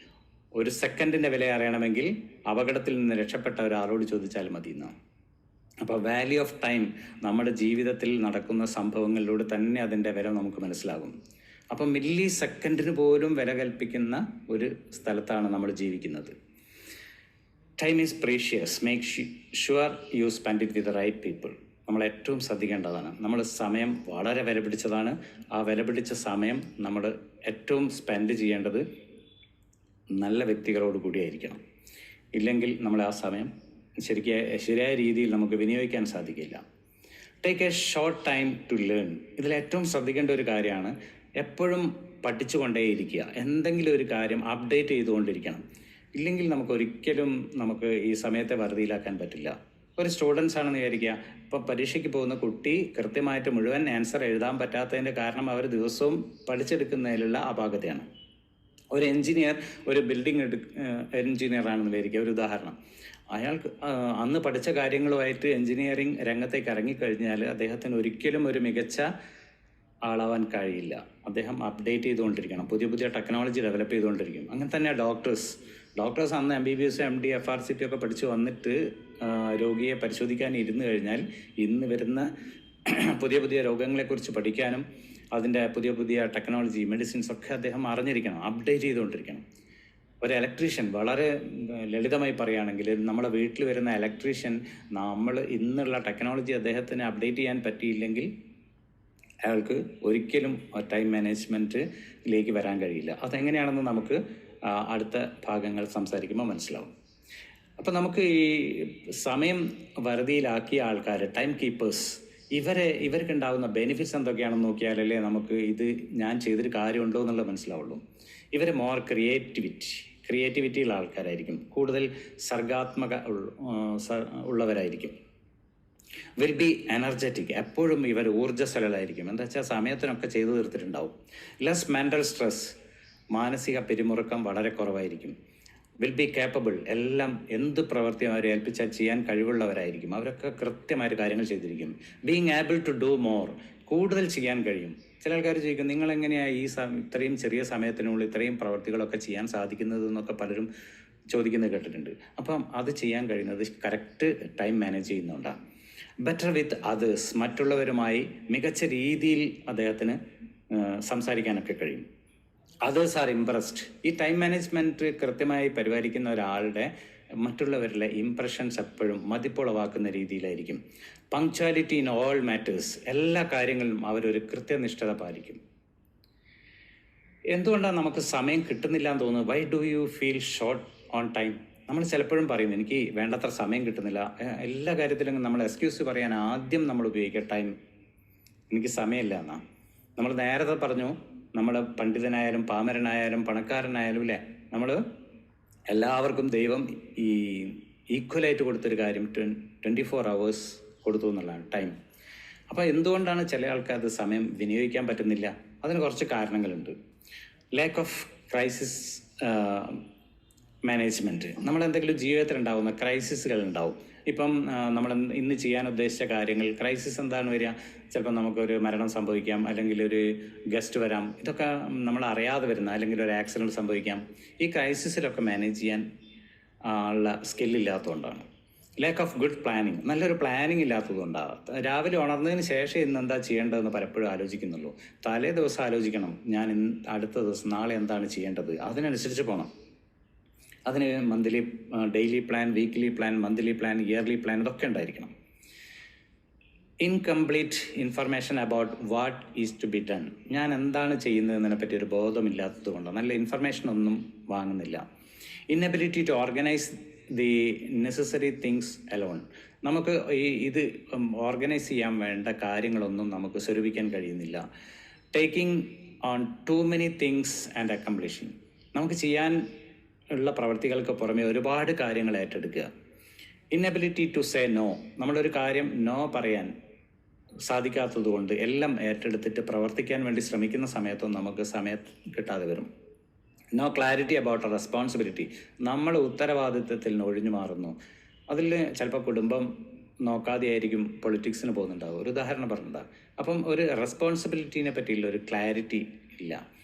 ഒരു സെക്കൻഡിൻ്റെ വില അറിയണമെങ്കിൽ അപകടത്തിൽ നിന്ന് രക്ഷപ്പെട്ട ഒരാളോട് ചോദിച്ചാൽ മതി എന്നാണ്. അപ്പോൾ വാല്യൂ ഓഫ് ടൈം നമ്മുടെ ജീവിതത്തിൽ നടക്കുന്ന സംഭവങ്ങളിലൂടെ തന്നെ അതിൻ്റെ വില നമുക്ക് മനസ്സിലാകും. അപ്പം മില്ലി സെക്കൻഡിന് പോലും വില കൽപ്പിക്കുന്ന ഒരു സ്ഥലത്താണ് നമ്മൾ ജീവിക്കുന്നത്. Time is precious. Make sure you spend it with the right people. നമ്മൾ ഏറ്റവും ശ്രദ്ധിക്കേണ്ടതാണ്. നമ്മൾ സമയം വളരെ വില പിടിച്ചതാണ്. ആ വില പിടിച്ച സമയം നമ്മൾ ഏറ്റവും സ്പെൻഡ് ചെയ്യേണ്ടത് നല്ല വ്യക്തികളോട് കൂടിയായിരിക്കണം. ഇല്ലെങ്കിൽ നമ്മൾ ആ സമയം ശരിയായ രീതിയിൽ നമുക്ക് വിനിയോഗിക്കാൻ സാധിക്കില്ല. Take a short time to learn. ഇതിലേറ്റവും ശ്രദ്ധിക്കേണ്ട ഒരു കാര്യമാണ് എപ്പോഴും പഠിച്ചുകൊണ്ടേയിരിക്കുക. എന്തെങ്കിലും ഒരു കാര്യം അപ്ഡേറ്റ് ചെയ്തുകൊണ്ടിരിക്കണം. ഇല്ലെങ്കിൽ നമുക്കൊരിക്കലും ഈ സമയത്തെ വെറുതെയിലാക്കാൻ പറ്റില്ല. ഒരു സ്റ്റുഡൻസ് ആണെന്ന് വിചാരിക്കുക. ഇപ്പോൾ പരീക്ഷയ്ക്ക് പോകുന്ന കുട്ടി കൃത്യമായിട്ട് മുഴുവൻ ആൻസർ എഴുതാൻ പറ്റാത്തതിൻ്റെ കാരണം അവർ ദിവസവും പഠിച്ചെടുക്കുന്നതിലുള്ള അപാകതയാണ്. ഒരു എൻജിനീയർ ഒരു ബിൽഡിംഗ് എൻജിനീയർ ആണെന്ന് വിചാരിക്കുക, ഒരു ഉദാഹരണം. അയാൾക്ക് അന്ന് പഠിച്ച കാര്യങ്ങളുമായിട്ട് എൻജിനീയറിംഗ് രംഗത്തേക്ക് ഇറങ്ങിക്കഴിഞ്ഞാൽ അദ്ദേഹത്തിന് ഒരിക്കലും ഒരു മികച്ച ആളാവാൻ കഴിയില്ല. അദ്ദേഹം അപ്ഡേറ്റ് ചെയ്തുകൊണ്ടിരിക്കണം, പുതിയ ടെക്നോളജി ഡെവലപ്പ് ചെയ്തുകൊണ്ടിരിക്കും. അങ്ങനെ തന്നെ ഡോക്ടേഴ്സ് അന്ന് MBBS, MD, FRCP ഒക്കെ പഠിച്ച് വന്നിട്ട് രോഗിയെ പരിശോധിക്കാൻ ഇരുന്ന് കഴിഞ്ഞാൽ ഇന്ന് വരുന്ന പുതിയ രോഗങ്ങളെക്കുറിച്ച് പഠിക്കാനും അതിൻ്റെ പുതിയ ടെക്നോളജി, മെഡിസിൻസ് ഒക്കെ അദ്ദേഹം അറിഞ്ഞിരിക്കണം, അപ്ഡേറ്റ് ചെയ്തുകൊണ്ടിരിക്കണം. ഒരു ഇലക്ട്രീഷ്യൻ, വളരെ ലളിതമായി പറയുകയാണെങ്കിൽ നമ്മുടെ വീട്ടിൽ വരുന്ന ഇലക്ട്രീഷ്യൻ നമ്മൾ ഇന്നുള്ള ടെക്നോളജി അദ്ദേഹത്തിന് അപ്ഡേറ്റ് ചെയ്യാൻ പറ്റിയില്ലെങ്കിൽ അയാൾക്ക് ഒരിക്കലും ടൈം മാനേജ്മെൻറ്റിലേക്ക് വരാൻ കഴിയില്ല. അതെങ്ങനെയാണെന്ന് നമുക്ക് അടുത്ത ഭാഗങ്ങൾ സംസാരിക്കുമ്പോൾ മനസ്സിലാവും. അപ്പോൾ നമുക്ക് ഈ സമയം വറുതിയിലാക്കിയ ആൾക്കാർ, ടൈം കീപ്പേഴ്സ്, ഇവർക്ക് ഉണ്ടാകുന്ന ബെനിഫിറ്റ്സ് എന്തൊക്കെയാണെന്ന് നോക്കിയാലല്ലേ നമുക്ക് ഇത് ഞാൻ ചെയ്തൊരു കാര്യമുണ്ടോ എന്നുള്ളത് മനസ്സിലാവുള്ളൂ. ഇവർ മോർ ക്രിയേറ്റിവിറ്റിയുള്ള ആൾക്കാരായിരിക്കും, കൂടുതൽ സർഗാത്മക ഉള്ളവരായിരിക്കും. വിൽ ബി എനർജറ്റിക്, എപ്പോഴും ഇവർ ഊർജ്ജസ്വലരായിരിക്കും. എന്താ വെച്ചാൽ സമയത്തിനൊക്കെ ചെയ്തു തീർത്തിട്ടുണ്ടാവും. ലെസ് മെൻ്റൽ സ്ട്രെസ്, മാനസിക പിരിമുറുക്കം വളരെ കുറവായിരിക്കും. വിൽ ബി കേപ്പബിൾ, എല്ലാം എന്ത് പ്രവൃത്തിയും അവരെ ഏൽപ്പിച്ചാൽ ചെയ്യാൻ കഴിവുള്ളവരായിരിക്കും. അവരൊക്കെ കൃത്യമായിട്ട് കാര്യങ്ങൾ ചെയ്തിരിക്കും. Being able to do more, കൂടുതൽ ചെയ്യാൻ കഴിയും. ചില ആൾക്കാർ ചോദിക്കും, നിങ്ങളെങ്ങനെയാണ് ഇത്രയും ചെറിയ സമയത്തിനുള്ളിൽ ഇത്രയും പ്രവൃത്തികളൊക്കെ ചെയ്യാൻ സാധിക്കുന്നത് എന്നൊക്കെ പലരും ചോദിക്കുന്നത് കേട്ടിട്ടുണ്ട്. അപ്പം അത് ചെയ്യാൻ കഴിയുന്നത് കറക്റ്റ് ടൈം മാനേജ് ചെയ്യുന്നുണ്ടാണ്. ബെറ്റർ വിത്ത് അതേഴ്സ്, മറ്റുള്ളവരുമായി മികച്ച രീതിയിൽ അദ്ദേഹത്തിന് സംസാരിക്കാനൊക്കെ കഴിയും. Others are impressed. ഈ ടൈം മാനേജ്മെൻറ്റ് കൃത്യമായി പരിപാലിക്കുന്ന ഒരാളുടെ മറ്റുള്ളവരിലെ ഇംപ്രഷൻസ് എപ്പോഴും മതിപ്പുളവാക്കുന്ന രീതിയിലായിരിക്കും. പങ്ക്ച്വാലിറ്റി ഇൻ ഓൾ മാറ്റേഴ്സ്, എല്ലാ കാര്യങ്ങളിലും അവരൊരു കൃത്യനിഷ്ഠത പാലിക്കും. എന്തുകൊണ്ടാണ് നമുക്ക് സമയം കിട്ടുന്നില്ല എന്ന് തോന്നുന്നത്? Why do you feel short on time? നമ്മൾ ചിലപ്പോഴും പറയും, എനിക്ക് വേണ്ടത്ര സമയം കിട്ടുന്നില്ല. എല്ലാ കാര്യത്തിലും നമ്മൾ എക്സ്ക്യൂസ് പറയാൻ ആദ്യം നമ്മൾ ഉപയോഗിക്കുക ടൈം, എനിക്ക് സമയമില്ല എന്നാണ്. നമ്മൾ നേരത്തെ പറഞ്ഞു, നമ്മൾ പണ്ഡിതനായാലും പാമരനായാലും പണക്കാരനായാലും ഇല്ലേ, നമ്മൾ എല്ലാവർക്കും ദൈവം ഈ ഈക്വലായിട്ട് കൊടുത്തൊരു കാര്യം 24 hours കൊടുത്തു എന്നുള്ളതാണ് ടൈം. അപ്പോൾ എന്തുകൊണ്ടാണ് ചില ആൾക്കാർക്ക് സമയം വിനിയോഗിക്കാൻ പറ്റുന്നില്ല? അതിന് കുറച്ച് കാരണങ്ങളുണ്ട്. Lack of crisis management. നമ്മളെന്തെങ്കിലും ജീവിതത്തിൽ ഉണ്ടാകുന്ന ക്രൈസിസുകൾ ഉണ്ടാവും. ഇപ്പം നമ്മൾ ഇന്ന് ചെയ്യാൻ ഉദ്ദേശിച്ച കാര്യങ്ങൾ, ക്രൈസിസ് എന്താണ് വരിക? ചിലപ്പോൾ നമുക്കൊരു മരണം സംഭവിക്കാം, അല്ലെങ്കിൽ ഒരു ഗസ്റ്റ് വരാം. ഇതൊക്കെ നമ്മൾ അറിയാതെ വരുന്ന, അല്ലെങ്കിൽ ഒരു ആക്സിഡൻറ്റ് സംഭവിക്കാം. ഈ ക്രൈസിസിലൊക്കെ മാനേജ് ചെയ്യാൻ ഉള്ള സ്കില്ലില്ലാത്തതുകൊണ്ടാണ്. ലാക്ക് ഓഫ് ഗുഡ് പ്ലാനിങ്, നല്ലൊരു പ്ലാനിങ് ഇല്ലാത്തതുകൊണ്ടാണ്. രാവിലെ ഉണർന്നതിന് ശേഷം ഇന്ന് എന്താ ചെയ്യേണ്ടതെന്ന് പലപ്പോഴും ആലോചിക്കുന്നുള്ളൂ. തലേ ദിവസം ആലോചിക്കണം, ഞാൻ അടുത്ത ദിവസം നാളെ എന്താണ് ചെയ്യേണ്ടത്, അതിനനുസരിച്ച് പോകണം. അതിന് monthly, daily plan, weekly plan, monthly plan, yearly plan ഇതൊക്കെ ഉണ്ടായിരിക്കണം. Incomplete information about what is to be done, ഞാൻ എന്താണ് ചെയ്യുന്നതിനെ പറ്റി ഒരു ബോധമില്ലാത്തത് കൊണ്ട് നല്ല ഇൻഫർമേഷൻ ഒന്നും വാങ്ങുന്നില്ല. Inability to organize the necessary things alone, നമുക്ക് ഇത് ഓർഗനൈസ് ചെയ്യാൻ വേണ്ട കാര്യങ്ങളൊന്നും നമുക്ക് സ്വരൂപിക്കാൻ കഴിയുന്നില്ല. Taking on too many things and accomplishing, നമുക്ക് ചെയ്യാൻ ഉള്ള പ്രവൃത്തികൾക്ക് പുറമെ ഒരുപാട് കാര്യങ്ങൾ ഏറ്റെടുക്കുക. ഇന്നബിലിറ്റി ടു സേ നോ, നമ്മളൊരു കാര്യം നോ പറയാൻ സാധിക്കാത്തത് കൊണ്ട് എല്ലാം ഏറ്റെടുത്തിട്ട് പ്രവർത്തിക്കാൻ വേണ്ടി ശ്രമിക്കുന്ന സമയത്തും നമുക്ക് സമയം കിട്ടാതെ വരും. No clarity about a responsibility, നമ്മൾ ഉത്തരവാദിത്വത്തിൽ നിന്ന് ഒഴിഞ്ഞു മാറുന്നു. അതിൽ ചിലപ്പോൾ കുടുംബം നോക്കാതെ ആയിരിക്കും പൊളിറ്റിക്സിന് പോകുന്നുണ്ടാവും, ഒരു ഉദാഹരണം പറഞ്ഞതാണ്. അപ്പം ഒരു റെസ്പോൺസിബിലിറ്റീനെ പറ്റിയുള്ള ഒരു ക്ലാരിറ്റി ഇല്ല.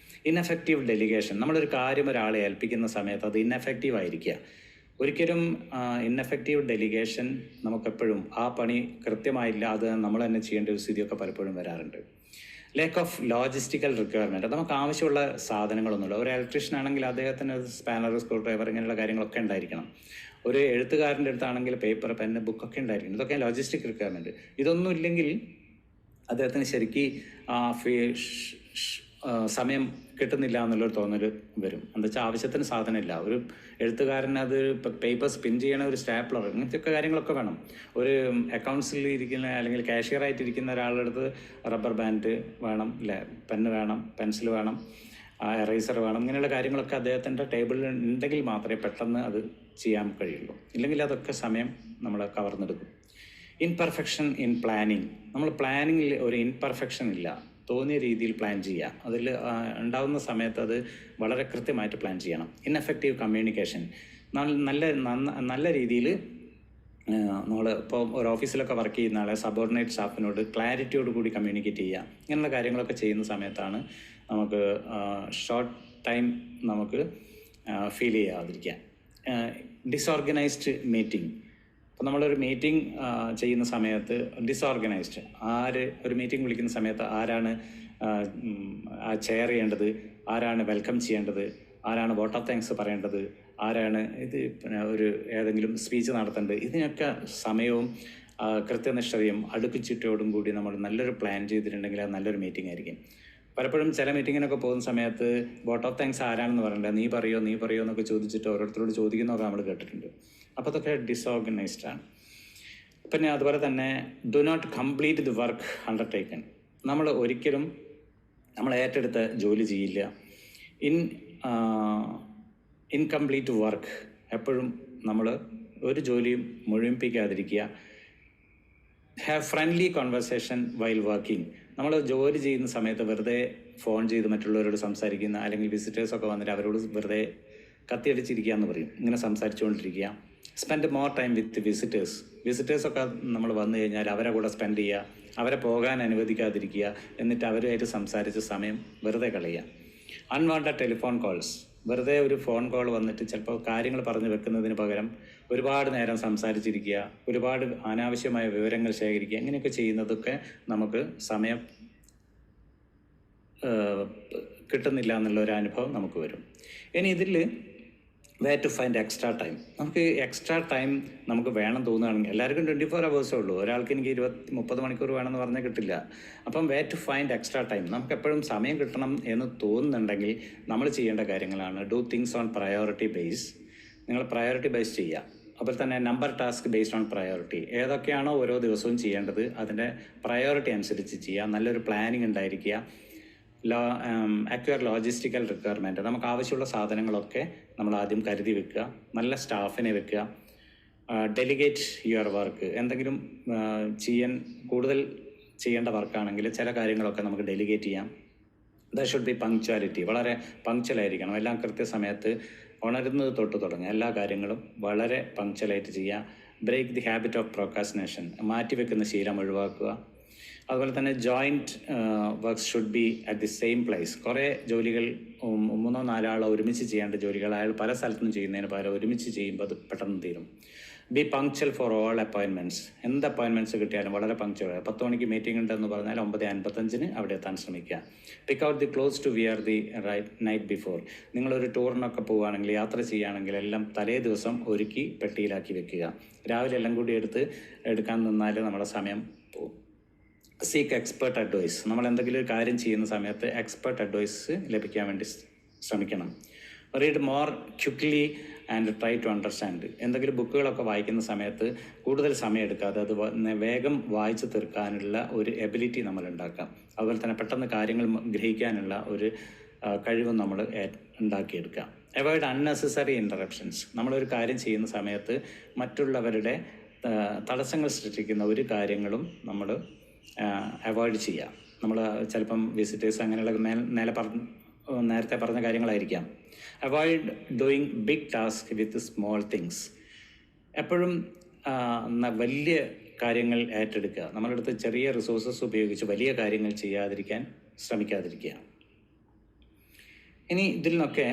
ഇൻഎഫക്റ്റീവ് ഡെലിഗേഷൻ, നമ്മളൊരു കാര്യം ഒരാളെ ഏൽപ്പിക്കുന്ന സമയത്ത് അത് ഇൻഎഫക്റ്റീവ് ആയിരിക്കുക. ഒരിക്കലും ഇൻഎഫക്റ്റീവ് ഡെലിഗേഷൻ നമുക്കെപ്പോഴും ആ പണി കൃത്യമായില്ല, അത് നമ്മൾ തന്നെ ചെയ്യേണ്ട ഒരു സ്ഥിതിയൊക്കെ പലപ്പോഴും വരാറുണ്ട്. ലാക്ക് ഓഫ് ലോജിസ്റ്റിക്കൽ റിക്വയർമെൻറ്റ്, നമുക്ക് ആവശ്യമുള്ള സാധനങ്ങളൊന്നുമില്ല. ഒരു ഇലക്ട്രീഷ്യൻ ആണെങ്കിൽ അദ്ദേഹത്തിന് സ്പാനർ, സ്ക്രൂ ഡ്രൈവർ ഇങ്ങനെയുള്ള കാര്യങ്ങളൊക്കെ ഉണ്ടായിരിക്കണം. ഒരു എഴുത്തുകാരൻ്റെ അടുത്താണെങ്കിൽ പേപ്പർ, പെന്ന്, ബുക്കൊക്കെ ഉണ്ടായിരിക്കണം. ഇതൊക്കെ ലോജിസ്റ്റിക് റിക്വയർമെൻറ്റ്. ഇതൊന്നും ഇല്ലെങ്കിൽ അദ്ദേഹത്തിന് ശരിക്കും സമയം കിട്ടുന്നില്ല എന്നുള്ളൊരു തോന്നൽ വരും. എന്താ വെച്ചാൽ ആവശ്യത്തിന് സാധനമില്ല. ഒരു എഴുത്തുകാരന് അത് പേപ്പർ സ്പിൻ ചെയ്യണ ഒരു സ്റ്റാപ്ലർ, ഇങ്ങനത്തെയൊക്കെ കാര്യങ്ങളൊക്കെ വേണം. ഒരു അക്കൗണ്ട്സിൽ ഇരിക്കുന്ന അല്ലെങ്കിൽ കാഷ്യറായിട്ടിരിക്കുന്ന ഒരാളുടെ അടുത്ത് റബ്ബർ ബാൻഡ് വേണം, പെന്ന് വേണം, പെൻസിൽ വേണം, എറേസർ വേണം. ഇങ്ങനെയുള്ള കാര്യങ്ങളൊക്കെ അദ്ദേഹത്തിൻ്റെ ടേബിളിൽ ഉണ്ടെങ്കിൽ മാത്രമേ പെട്ടെന്ന് അത് ചെയ്യാൻ കഴിയുള്ളൂ. ഇല്ലെങ്കിൽ അതൊക്കെ സമയം നമ്മൾ കവർന്നെടുക്കും. ഇൻപെർഫെക്ഷൻ ഇൻ പ്ലാനിങ്, നമ്മൾ പ്ലാനിങ്ങിൽ ഒരു ഇൻപെർഫെക്ഷൻ ഇല്ല. തോന്നിയ രീതിയിൽ പ്ലാൻ ചെയ്യുക, അതിൽ ഉണ്ടാകുന്ന സമയത്ത് അത് വളരെ കൃത്യമായിട്ട് പ്ലാൻ ചെയ്യണം. ഇൻഎഫക്റ്റീവ് കമ്മ്യൂണിക്കേഷൻ, നല്ല രീതിയിൽ നമ്മൾ ഇപ്പോൾ ഒരു ഓഫീസിലൊക്കെ വർക്ക് ചെയ്യുന്ന ആളെ സബോർഡിനേറ്റ് സ്റ്റാഫിനോട് ക്ലാരിറ്റിയോട് കൂടി കമ്മ്യൂണിക്കേറ്റ് ചെയ്യുക. ഇങ്ങനെയുള്ള കാര്യങ്ങളൊക്കെ ചെയ്യുന്ന സമയത്താണ് നമുക്ക് ഷോർട്ട് ടൈം നമുക്ക് ഫീൽ ചെയ്യാതിരിക്കുക. ഡിസോർഗനൈസ്ഡ് മീറ്റിംഗ്, അപ്പോൾ നമ്മളൊരു മീറ്റിംഗ് ചെയ്യുന്ന സമയത്ത് ഡിസോർഗനൈസ്ഡ്, ഒരു മീറ്റിംഗ് വിളിക്കുന്ന സമയത്ത് ആരാണ് ചെയർ ചെയ്യേണ്ടത്, ആരാണ് വെൽക്കം ചെയ്യേണ്ടത്, ആരാണ് വോട്ട് ഓഫ് താങ്ക്സ് പറയേണ്ടത്, ആരാണ് ഇത് ഒരു ഏതെങ്കിലും സ്പീച്ച് നടത്തേണ്ടത്, ഇതിനൊക്കെ സമയവും കൃത്യനിഷ്ഠതയും അടുപ്പിച്ചിട്ടോടും കൂടി നമ്മൾ നല്ലൊരു പ്ലാൻ ചെയ്തിട്ടുണ്ടെങ്കിൽ അത് നല്ലൊരു മീറ്റിംഗ് ആയിരിക്കും. പലപ്പോഴും ചില മീറ്റിങ്ങിനൊക്കെ പോകുന്ന സമയത്ത് വോട്ട് ഓഫ് താങ്ക്സ് ആരാണെന്ന് പറയണ്ടത്, നീ പറയോ എന്നൊക്കെ ചോദിച്ചിട്ട് ഓരോരുത്തരോട് ചോദിക്കുന്നതൊക്കെ നമ്മൾ കേട്ടിട്ടുണ്ട്. അപ്പോൾ അതൊക്കെ ഡിസോർഗനൈസ്ഡ് ആണ്. പിന്നെ അതുപോലെ തന്നെ do not complete the work undertaken, നമ്മൾ ഒരിക്കലും നമ്മൾ ഏറ്റെടുത്ത ജോലി ചെയ്യില്ല. ഇൻകംപ്ലീറ്റ് വർക്ക്, എപ്പോഴും നമ്മൾ ഒരു ജോലിയും മുഴുമിപ്പിക്കാതിരിക്കുക. Have friendly conversation while working, നമ്മൾ ജോലി ചെയ്യുന്ന സമയത്ത് വെറുതെ ഫോൺ ചെയ്ത് മറ്റുള്ളവരോട് സംസാരിക്കുന്ന, അല്ലെങ്കിൽ വിസിറ്റേഴ്സൊക്കെ വന്നിട്ട് അവരോട് വെറുതെ കത്തിയടിച്ചിരിക്കുക എന്ന് പറയും, ഇങ്ങനെ സംസാരിച്ചുകൊണ്ടിരിക്കുക. സ്പെൻഡ് മോർ ടൈം വിത്ത് വിസിറ്റേഴ്സൊക്കെ നമ്മൾ വന്നു കഴിഞ്ഞാൽ അവരെ കൂടെ സ്പെൻഡ് ചെയ്യുക, അവരെ പോകാൻ അനുവദിക്കാതിരിക്കുക, എന്നിട്ട് അവരുമായിട്ട് സംസാരിച്ച് സമയം വെറുതെ കളയുക. അൺവാണ്ടഡ് ടെലിഫോൺ കോൾസ്, വെറുതെ ഒരു ഫോൺ കോൾ വന്നിട്ട് ചിലപ്പോൾ കാര്യങ്ങൾ പറഞ്ഞു വെക്കുന്നതിന് പകരം ഒരുപാട് നേരം സംസാരിച്ചിരിക്കുക, ഒരുപാട് അനാവശ്യമായ വിവരങ്ങൾ ശേഖരിക്കുക, ഇങ്ങനെയൊക്കെ ചെയ്യുന്നതൊക്കെ നമുക്ക് സമയം കിട്ടുന്നില്ല എന്നുള്ള ഒരു അനുഭവം നമുക്ക് വരും. ഇനി ഇതിൽ way to find extra time, നമുക്ക് എക്സ്ട്രാ ടൈം നമുക്ക് വേണം തോന്നുകയാണെങ്കിൽ, എല്ലാവർക്കും 24 hours ഉള്ളൂ, ഒരാൾക്ക് എനിക്ക് 20-30 മണിക്കൂർ വേണമെന്ന് പറഞ്ഞാൽ കിട്ടില്ല. അപ്പം way to find extra time, നമുക്ക് എപ്പോഴും സമയം കിട്ടണം എന്ന് തോന്നുന്നുണ്ടെങ്കിൽ നമ്മൾ ചെയ്യേണ്ട കാര്യങ്ങളാണ് do things on priority base. നിങ്ങൾ പ്രയോറിറ്റി ബേസ് ചെയ്യുക. അതുപോലെ തന്നെ number task based on priority, ഏതൊക്കെയാണോ ഓരോ ദിവസവും ചെയ്യേണ്ടത് അതിൻ്റെ പ്രയോറിറ്റി അനുസരിച്ച് ചെയ്യുക. നല്ലൊരു പ്ലാനിങ് ഉണ്ടായിരിക്കുക. അക്വയർ ലോജിസ്റ്റിക്കൽ റിക്വയർമെൻറ്റ്, നമുക്ക് ആവശ്യമുള്ള സാധനങ്ങളൊക്കെ നമ്മൾ ആദ്യം കരുതി വെക്കുക. നല്ല സ്റ്റാഫിനെ വെക്കുക. ഡെലിഗേറ്റ് യുവർ വർക്ക്, എന്തെങ്കിലും കൂടുതൽ ചെയ്യേണ്ട വർക്കാണെങ്കിൽ ചില കാര്യങ്ങളൊക്കെ നമുക്ക് ഡെലിഗേറ്റ് ചെയ്യാം. ദ ഷുഡ് ബി പങ്ക്ച്വാലിറ്റി, വളരെ പങ്ക്ച്വലായിരിക്കണം. എല്ലാം കൃത്യസമയത്ത് ഉണരുന്നത് തൊട്ട് തുടങ്ങുക, എല്ലാ കാര്യങ്ങളും വളരെ പങ്ക്ച്വലായിട്ട് ചെയ്യുക. Break the habit of procrastination, മാറ്റിവെക്കുന്ന ശീലം ഒഴിവാക്കുക. അതുപോലെ തന്നെ joint works should be at the same place. കുറേ ജോലികൾ 3-4 ആളോ ഒരുമിച്ച് ചെയ്യേണ്ട ജോലികൾ അയാൾ പല സ്ഥലത്തും ചെയ്യുന്നതിന് പകരം ഒരുമിച്ച് ചെയ്യുമ്പോൾ അത് പെട്ടെന്ന് തീരും. B punctual for all appointments. എന്ത് അപ്പോയിൻമെൻറ്റ്സ് കിട്ടിയാലും വളരെ പങ്ക്ച്വൽ. 10 മണിക്ക് മീറ്റിംഗ് ഉണ്ടെന്ന് പറഞ്ഞാൽ 9:55 അവിടെ എത്താൻ ശ്രമിക്കുക. Pick out the clothes to wear the night before. നിങ്ങളൊരു ടൂറിനൊക്കെ പോവുകയാണെങ്കിൽ, യാത്ര ചെയ്യുകയാണെങ്കിൽ എല്ലാം തലേ ദിവസം ഒരുക്കി പെട്ടിയിലാക്കി വെക്കുക. രാവിലെ എല്ലാം കൂടി എടുക്കാൻ നിന്നാൽ നമ്മുടെ സമയം പോകും. Seek expert advice. നമ്മൾ എന്തെങ്കിലും ഒരു കാര്യം ചെയ്യുന്ന സമയത്ത് എക്സ്പേർട്ട് അഡ്വൈസ് ലഭിക്കാൻ വേണ്ടി ശ്രമിക്കണം. Read more quickly and try to understand. എന്തെങ്കിലും ബുക്കുകളൊക്കെ വായിക്കുന്ന സമയത്ത് കൂടുതൽ സമയം എടുക്കാതെ അത് വേഗം വായിച്ചു തീർക്കാനുള്ള ഒരു എബിലിറ്റി നമ്മൾ ഉണ്ടാക്കാം. അതുപോലെ തന്നെ പെട്ടെന്ന് കാര്യങ്ങൾ ഗ്രഹിക്കാനുള്ള ഒരു കഴിവും നമ്മൾ ഉണ്ടാക്കിയെടുക്കാം. Avoid unnecessary interruptions. നമ്മളൊരു കാര്യം ചെയ്യുന്ന സമയത്ത് മറ്റുള്ളവരുടെ തടസ്സങ്ങൾ സൃഷ്ടിക്കുന്ന ഒരു കാര്യങ്ങളും നമ്മൾ അവോയ്ഡ് ചെയ്യുക. നമ്മൾ ചിലപ്പം വിസിറ്റേഴ്സ് അങ്ങനെയുള്ള നേരത്തെ പറഞ്ഞ കാര്യങ്ങളായിരിക്കാം. Avoid doing big task with small things. എപ്പോഴും വലിയ കാര്യങ്ങൾ ഏറ്റെടുക്കുക. നമ്മളടുത്ത് ചെറിയ റിസോഴ്സസ് ഉപയോഗിച്ച് വലിയ കാര്യങ്ങൾ ചെയ്യാതിരിക്കാൻ ശ്രമിക്കാതിരിക്കുക. ഇനി ഇതിൽ നിന്നൊക്കെ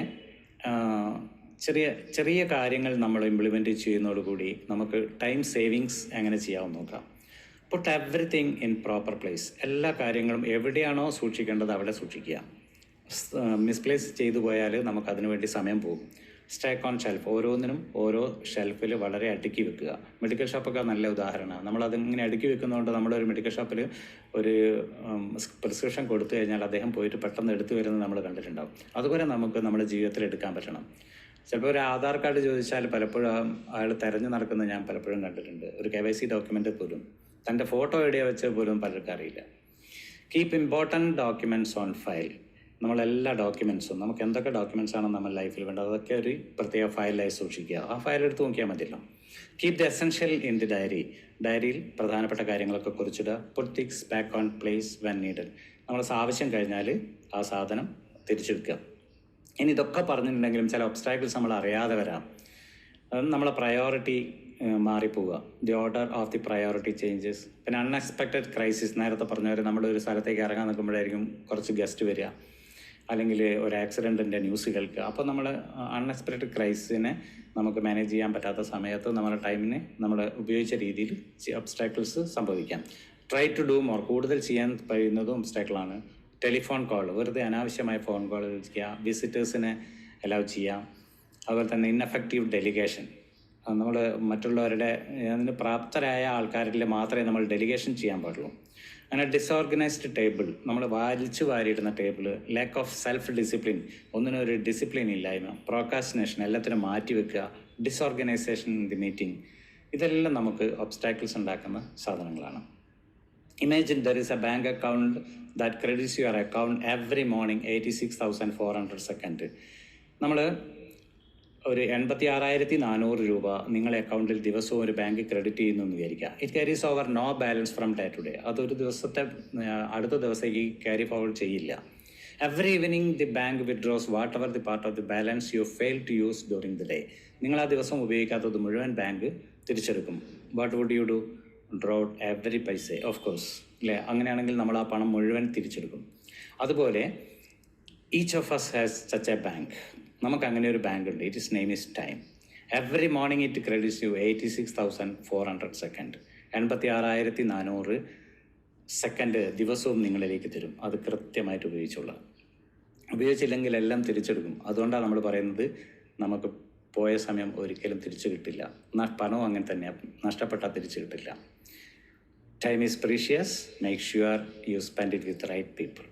ചെറിയ ചെറിയ കാര്യങ്ങൾ നമ്മൾ ഇംപ്ലിമെൻറ്റ് ചെയ്യുന്നതോടുകൂടി നമുക്ക് ടൈം സേവിങ്സ് എങ്ങനെ ചെയ്യാമെന്ന് നോക്കാം. Put everything in proper place. എല്ലാ കാര്യങ്ങളും എവിടെയാണോ സൂക്ഷിക്കേണ്ടത് അവിടെ സൂക്ഷിക്കുക. മിസ്പ്ലേസ് ചെയ്തു പോയാൽ നമുക്കതിനു വേണ്ടി സമയം പോകും. Stack on shelf. ഓരോന്നിനും ഓരോ ഷെൽഫിൽ വളരെ അടുക്കി വെക്കുക. മെഡിക്കൽ ഷോപ്പൊക്കെ നല്ല ഉദാഹരണമാണ്. നമ്മളതിങ്ങനെ അടുക്കി വെക്കുന്നതുകൊണ്ട് നമ്മളൊരു മെഡിക്കൽ ഷോപ്പിൽ ഒരു പ്രിസ്ക്രിപ്ഷൻ കൊടുത്തു കഴിഞ്ഞാൽ അദ്ദേഹം പോയിട്ട് പെട്ടെന്ന് എടുത്തു വരുന്നത് നമ്മൾ കണ്ടിട്ടുണ്ടാവും. അതുപോലെ നമുക്ക് നമ്മുടെ ജീവിതത്തിൽ എടുക്കാൻ പറ്റണം. ചിലപ്പോൾ ഒരു ആധാർ കാർഡ് ചോദിച്ചാൽ പലപ്പോഴും അയാൾ തിരഞ്ഞു നടക്കുന്നത് ഞാൻ പലപ്പോഴും കണ്ടിട്ടുണ്ട്. ഒരു KYC ഡോക്യുമെൻ്റ് പോലും തൻ്റെ ഫോട്ടോ എവിടെയോ വെച്ചാൽ പോലും പലർക്കും അറിയില്ല. Keep important documents on file. നമ്മളെല്ലാ ഡോക്യുമെൻറ്റ്സും നമുക്ക് എന്തൊക്കെ ഡോക്യുമെൻറ്റ്സ് ആണ് നമ്മുടെ ലൈഫിൽ വേണ്ടത് അതൊക്കെ ഒരു പ്രത്യേക ഫയലായി സൂക്ഷിക്കുക. ആ ഫയൽ എടുത്ത് നോക്കിയാൽ മതിയല്ലോ. Keep the essential in the diary. ഡയറിയിൽ പ്രധാനപ്പെട്ട കാര്യങ്ങളൊക്കെ കുറിച്ചിടുക. Put things back on place when needed. നമ്മൾ ആവശ്യം കഴിഞ്ഞാൽ ആ സാധനം തിരിച്ചെടുക്കുക. ഇനി ഇതൊക്കെ പറഞ്ഞിട്ടുണ്ടെങ്കിലും ചില ഒബ്സ്റ്റാക്കിൾസ് നമ്മൾ അറിയാതെ വരാം. നമ്മളെ പ്രയോറിറ്റി മാറിപ്പോവുക. The order of the priority changes. പിന്നെ അൺഎക്സ്പെക്റ്റഡ് ക്രൈസിസ്. നേരത്തെ പറഞ്ഞവർ നമ്മളൊരു സ്ഥലത്തേക്ക് ഇറങ്ങാൻ നിൽക്കുമ്പോഴായിരിക്കും കുറച്ച് ഗസ്റ്റ് വരിക, അല്ലെങ്കിൽ ഒരു ആക്സിഡൻറ്റിൻ്റെ ന്യൂസ് കേൾക്കുക. അപ്പോൾ നമ്മൾ അൺഎക്സ്പെക്റ്റഡ് ക്രൈസിസിനെ നമുക്ക് മാനേജ് ചെയ്യാൻ പറ്റാത്ത സമയത്ത് നമ്മുടെ ടൈമിനെ നമ്മൾ ഉപയോഗിച്ച രീതിയിൽ ഒബ്സ്റ്റാക്കിൾസ് സംഭവിക്കാം. Try to do more. കൂടുതൽ ചെയ്യാൻ കഴിയുന്നതും ഒബ്സ്റ്റാക്കിളാണ്. Telephone call. വെറുതെ അനാവശ്യമായ ഫോൺ കോൾ ചെയ്യുക. വിസിറ്റേഴ്സിനെ അലൗ ചെയ്യാം. അതുപോലെ തന്നെ ഇൻഎഫക്റ്റീവ് ഡെലിഗേഷൻ. നമ്മൾ മറ്റുള്ളവരുടെ അതിന് പ്രാപ്തരായ ആൾക്കാരിൽ മാത്രമേ നമ്മൾ ഡെലിഗേഷൻ ചെയ്യാൻ പാടുള്ളൂ. അങ്ങനെ ഡിസോർഗനൈസ്ഡ് ടേബിൾ. നമ്മൾ വലിച്ചു വാരിയിടുന്ന table. Lack of self discipline. ഒന്നിനൊരു ഡിസിപ്ലിൻ ഇല്ലായ്മ. പ്രോക്കാസ്റ്റിനേഷൻ. എല്ലാത്തിനും മാറ്റി വെക്കുക. Disorganization in the meeting. ഇതെല്ലാം നമുക്ക് ഒബ്സ്റ്റാക്കിൾസ് ഉണ്ടാക്കുന്ന സാധനങ്ങളാണ്. Imagine there is a bank account that credits your account every morning 86,400 second. നമ്മൾ ഒരു 86,400 രൂപ നിങ്ങളുടെ അക്കൗണ്ടിൽ ദിവസവും ഒരു ബാങ്ക് ക്രെഡിറ്റ് ചെയ്യുന്നു എന്ന് വിചാരിക്കുക. It carries over no balance from day to day. അതൊരു ദിവസത്തെ അടുത്ത ദിവസത്തേക്ക് ക്യാരി ഫോർവേഡ് ചെയ്യില്ല. Every evening the bank withdraws whatever the part of the balance you fail to use during the day. നിങ്ങൾ ആ ദിവസം ഉപയോഗിക്കാത്തത് മുഴുവൻ ബാങ്ക് തിരിച്ചെടുക്കും. What would you do? Draw every paisa of course അല്ലേ? അങ്ങനെയാണെങ്കിൽ നമ്മൾ ആ പണം മുഴുവൻ തിരിച്ചെടുക്കും. അതുപോലെ each of us has such a bank. നമുക്ക് അങ്ങനെ ഒരു ബാങ്ക് ഉണ്ട്. It is name is time. Every morning it credits you 86,400 second. 86,400 second ദിവസവും നിങ്ങളിലേക്ക് തരും. അത് കൃത്യമായിട്ട് ഉപയോഗിച്ചുള്ള. ഉപയോഗിച്ചില്ലെങ്കിൽ എല്ലാം തിരിച്ചെടുക്കും. അതുകൊണ്ടാണ് നമ്മൾ പറയുന്നത് നമുക്ക് പോയ സമയം ഒരിക്കലും തിരിച്ചു കിട്ടില്ല. പണവും അങ്ങനെ തന്നെയാണ്. നഷ്ടപ്പെട്ടാൽ തിരിച്ചു കിട്ടില്ല. Time is precious. Make sure you spend it with right people.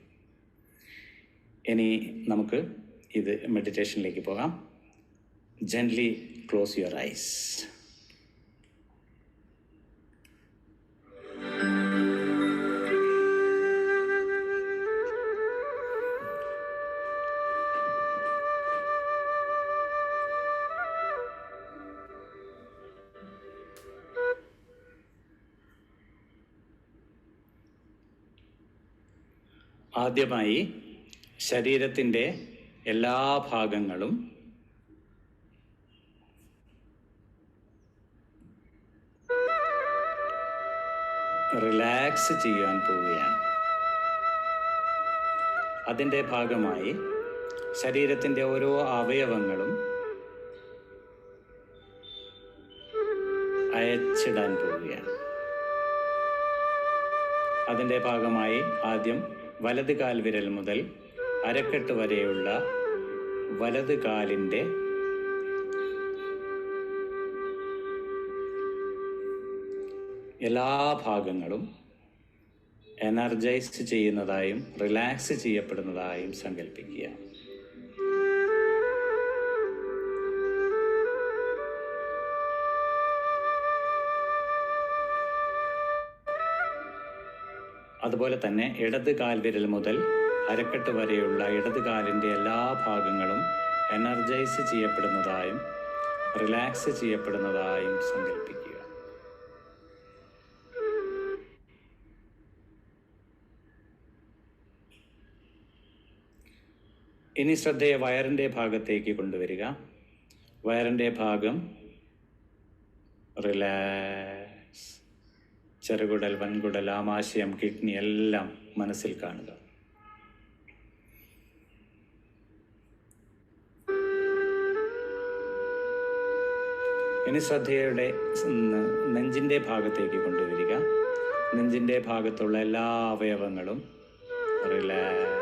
ഇനി നമുക്ക് ഇത് മെഡിറ്റേഷനിലേക്ക് പോകാം. Gently close your eyes. ആദ്യമായി ശരീരത്തിൻ്റെ എല്ലാ ഭാഗങ്ങളും റിലാക്സ് ചെയ്യാൻ പോവുകയാണ്. അതിൻ്റെ ഭാഗമായി ശരീരത്തിൻ്റെ ഓരോ അവയവങ്ങളും അയച്ചിടാൻ പോവുകയാണ്. അതിൻ്റെ ഭാഗമായി ആദ്യം വലത് കാൽ വിരൽ മുതൽ അരക്കെട്ട് വരെയുള്ള വലത് കാലിൻ്റെ എല്ലാ ഭാഗങ്ങളും എനർജൈസ് ചെയ്യുന്നതായും റിലാക്സ് ചെയ്യപ്പെടുന്നതായും സങ്കല്പിക്കുക. അതുപോലെ തന്നെ ഇടത് കാൽവിരൽ മുതൽ അരക്കെട്ട് വരെയുള്ള ഇടത് കാലിൻ്റെ എല്ലാ ഭാഗങ്ങളും എനർജൈസ് ചെയ്യപ്പെടുന്നതായും റിലാക്സ് ചെയ്യപ്പെടുന്നതായും സങ്കല്പിക്കുക. ഇനി ശ്രദ്ധയെ വയറിൻ്റെ ഭാഗത്തേക്ക് കൊണ്ടുവരിക. വയറിൻ്റെ ഭാഗം റിലാക്സ്. ചെറുകുടൽ, വൻകുടൽ, ആമാശയം, കിഡ്നി എല്ലാം മനസ്സിൽ കാണുക. ഇനി ശ്രദ്ധയുടെ നെഞ്ചിൻ്റെ ഭാഗത്തേക്ക് കൊണ്ടുവരിക. നെഞ്ചിൻ്റെ ഭാഗത്തുള്ള എല്ലാ അവയവങ്ങളും റിലാക്സ്.